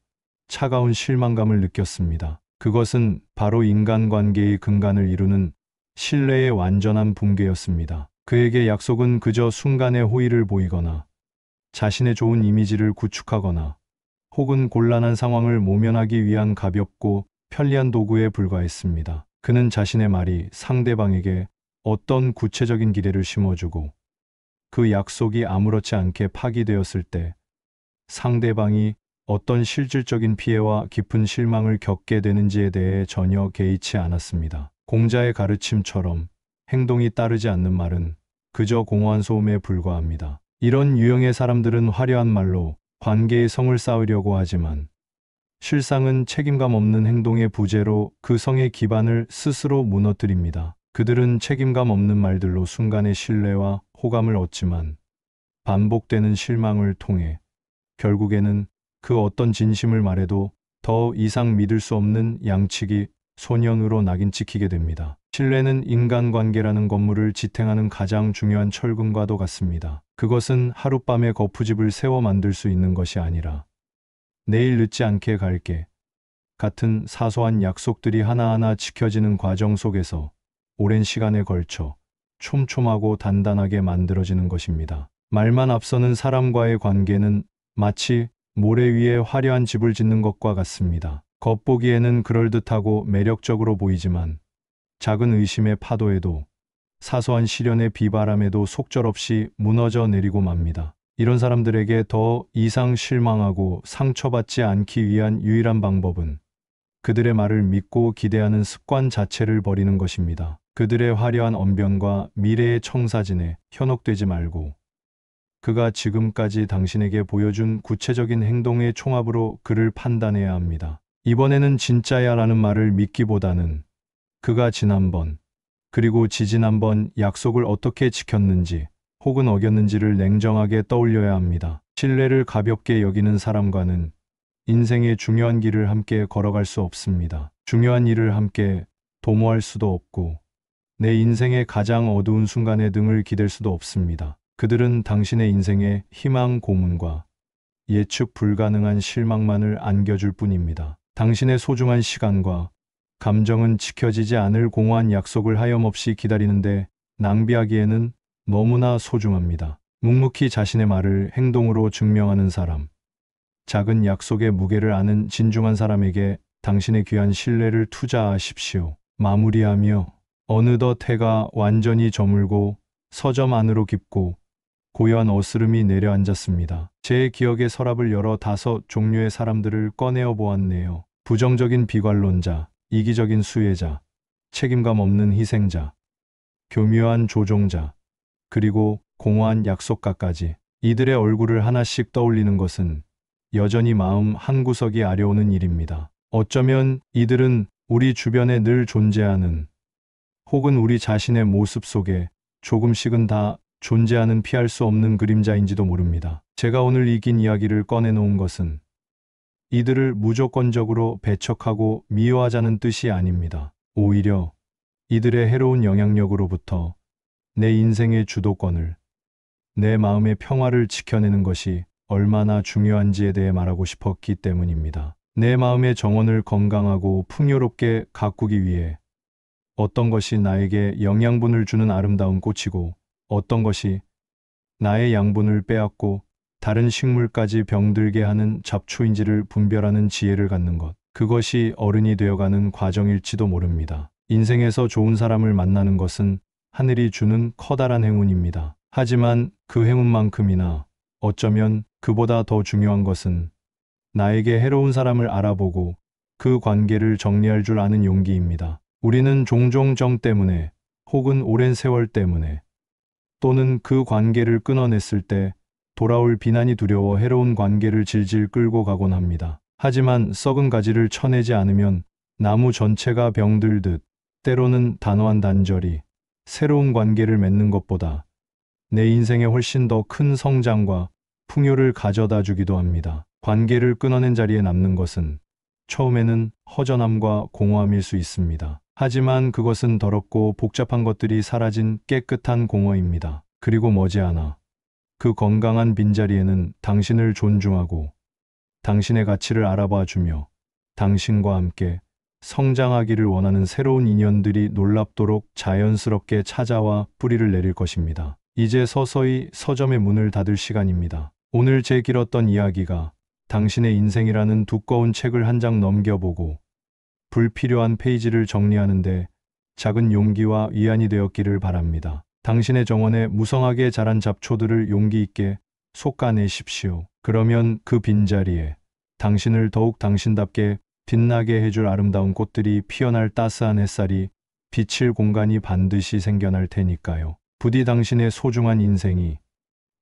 차가운 실망감을 느꼈습니다. 그것은 바로 인간관계의 근간을 이루는 신뢰의 완전한 붕괴였습니다. 그에게 약속은 그저 순간의 호의를 보이거나 자신의 좋은 이미지를 구축하거나 혹은 곤란한 상황을 모면하기 위한 가볍고 편리한 도구에 불과했습니다. 그는 자신의 말이 상대방에게 어떤 구체적인 기대를 심어주고 그 약속이 아무렇지 않게 파기되었을 때 상대방이 어떤 실질적인 피해와 깊은 실망을 겪게 되는지에 대해 전혀 개의치 않았습니다. 공자의 가르침처럼 행동이 따르지 않는 말은 그저 공허한 소음에 불과합니다. 이런 유형의 사람들은 화려한 말로 관계의 성을 쌓으려고 하지만 실상은 책임감 없는 행동의 부재로 그 성의 기반을 스스로 무너뜨립니다. 그들은 책임감 없는 말들로 순간의 신뢰와 호감을 얻지만 반복되는 실망을 통해 결국에는 그 어떤 진심을 말해도 더 이상 믿을 수 없는 양치기 소년으로 낙인 찍히게 됩니다. 신뢰는 인간관계라는 건물을 지탱하는 가장 중요한 철근과도 같습니다. 그것은 하룻밤에 거푸집을 세워 만들 수 있는 것이 아니라 내일 늦지 않게 갈게 같은 사소한 약속들이 하나하나 지켜지는 과정 속에서 오랜 시간에 걸쳐 촘촘하고 단단하게 만들어지는 것입니다. 말만 앞서는 사람과의 관계는 마치 모래 위에 화려한 집을 짓는 것과 같습니다. 겉보기에는 그럴듯하고 매력적으로 보이지만 작은 의심의 파도에도 사소한 시련의 비바람에도 속절없이 무너져 내리고 맙니다. 이런 사람들에게 더 이상 실망하고 상처받지 않기 위한 유일한 방법은 그들의 말을 믿고 기대하는 습관 자체를 버리는 것입니다. 그들의 화려한 언변과 미래의 청사진에 현혹되지 말고 그가 지금까지 당신에게 보여준 구체적인 행동의 총합으로 그를 판단해야 합니다. 이번에는 진짜야 라는 말을 믿기보다는 그가 지난번 그리고 지지난번 약속을 어떻게 지켰는지 혹은 어겼는지를 냉정하게 떠올려야 합니다. 신뢰를 가볍게 여기는 사람과는 인생의 중요한 길을 함께 걸어갈 수 없습니다. 중요한 일을 함께 도모할 수도 없고 내 인생의 가장 어두운 순간에 등을 기댈 수도 없습니다. 그들은 당신의 인생의 희망 고문과 예측 불가능한 실망만을 안겨줄 뿐입니다. 당신의 소중한 시간과 감정은 지켜지지 않을 공허한 약속을 하염없이 기다리는데 낭비하기에는 너무나 소중합니다. 묵묵히 자신의 말을 행동으로 증명하는 사람, 작은 약속의 무게를 아는 진중한 사람에게 당신의 귀한 신뢰를 투자하십시오. 마무리하며 어느덧 해가 완전히 저물고 서점 안으로 깊고 고요한 어스름이 내려앉았습니다. 제 기억의 서랍을 열어 5종류의 사람들을 꺼내어 보았네요. 부정적인 비관론자, 이기적인 수혜자, 책임감 없는 희생자, 교묘한 조종자, 그리고 공허한 약속가까지. 이들의 얼굴을 하나씩 떠올리는 것은 여전히 마음 한구석이 아려오는 일입니다. 어쩌면 이들은 우리 주변에 늘 존재하는 혹은 우리 자신의 모습 속에 조금씩은 다 존재하는 피할 수 없는 그림자인지도 모릅니다. 제가 오늘 이 긴 이야기를 꺼내놓은 것은 이들을 무조건적으로 배척하고 미워하자는 뜻이 아닙니다. 오히려 이들의 해로운 영향력으로부터 내 인생의 주도권을, 내 마음의 평화를 지켜내는 것이 얼마나 중요한지에 대해 말하고 싶었기 때문입니다. 내 마음의 정원을 건강하고 풍요롭게 가꾸기 위해 어떤 것이 나에게 영양분을 주는 아름다운 꽃이고 어떤 것이 나의 양분을 빼앗고 다른 식물까지 병들게 하는 잡초인지를 분별하는 지혜를 갖는 것. 그것이 어른이 되어가는 과정일지도 모릅니다. 인생에서 좋은 사람을 만나는 것은 하늘이 주는 커다란 행운입니다. 하지만 그 행운만큼이나 어쩌면 그보다 더 중요한 것은 나에게 해로운 사람을 알아보고 그 관계를 정리할 줄 아는 용기입니다. 우리는 종종 정 때문에 혹은 오랜 세월 때문에 또는 그 관계를 끊어냈을 때 돌아올 비난이 두려워 해로운 관계를 질질 끌고 가곤 합니다. 하지만 썩은 가지를 쳐내지 않으면 나무 전체가 병들듯 때로는 단호한 단절이 새로운 관계를 맺는 것보다 내 인생에 훨씬 더 큰 성장과 풍요를 가져다 주기도 합니다. 관계를 끊어낸 자리에 남는 것은 처음에는 허전함과 공허함일 수 있습니다. 하지만 그것은 더럽고 복잡한 것들이 사라진 깨끗한 공허입니다. 그리고 머지않아 그 건강한 빈자리에는 당신을 존중하고 당신의 가치를 알아봐 주며 당신과 함께 성장하기를 원하는 새로운 인연들이 놀랍도록 자연스럽게 찾아와 뿌리를 내릴 것입니다. 이제 서서히 서점의 문을 닫을 시간입니다. 오늘 제 길었던 이야기가 당신의 인생이라는 두꺼운 책을 한 장 넘겨보고 불필요한 페이지를 정리하는데 작은 용기와 위안이 되었기를 바랍니다. 당신의 정원에 무성하게 자란 잡초들을 용기 있게 솎아내십시오. 그러면 그 빈자리에 당신을 더욱 당신답게 빛나게 해줄 아름다운 꽃들이 피어날 따스한 햇살이 비칠 공간이 반드시 생겨날 테니까요. 부디 당신의 소중한 인생이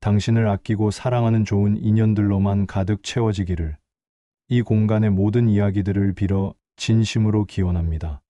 당신을 아끼고 사랑하는 좋은 인연들로만 가득 채워지기를 이 공간의 모든 이야기들을 빌어 진심으로 기원합니다.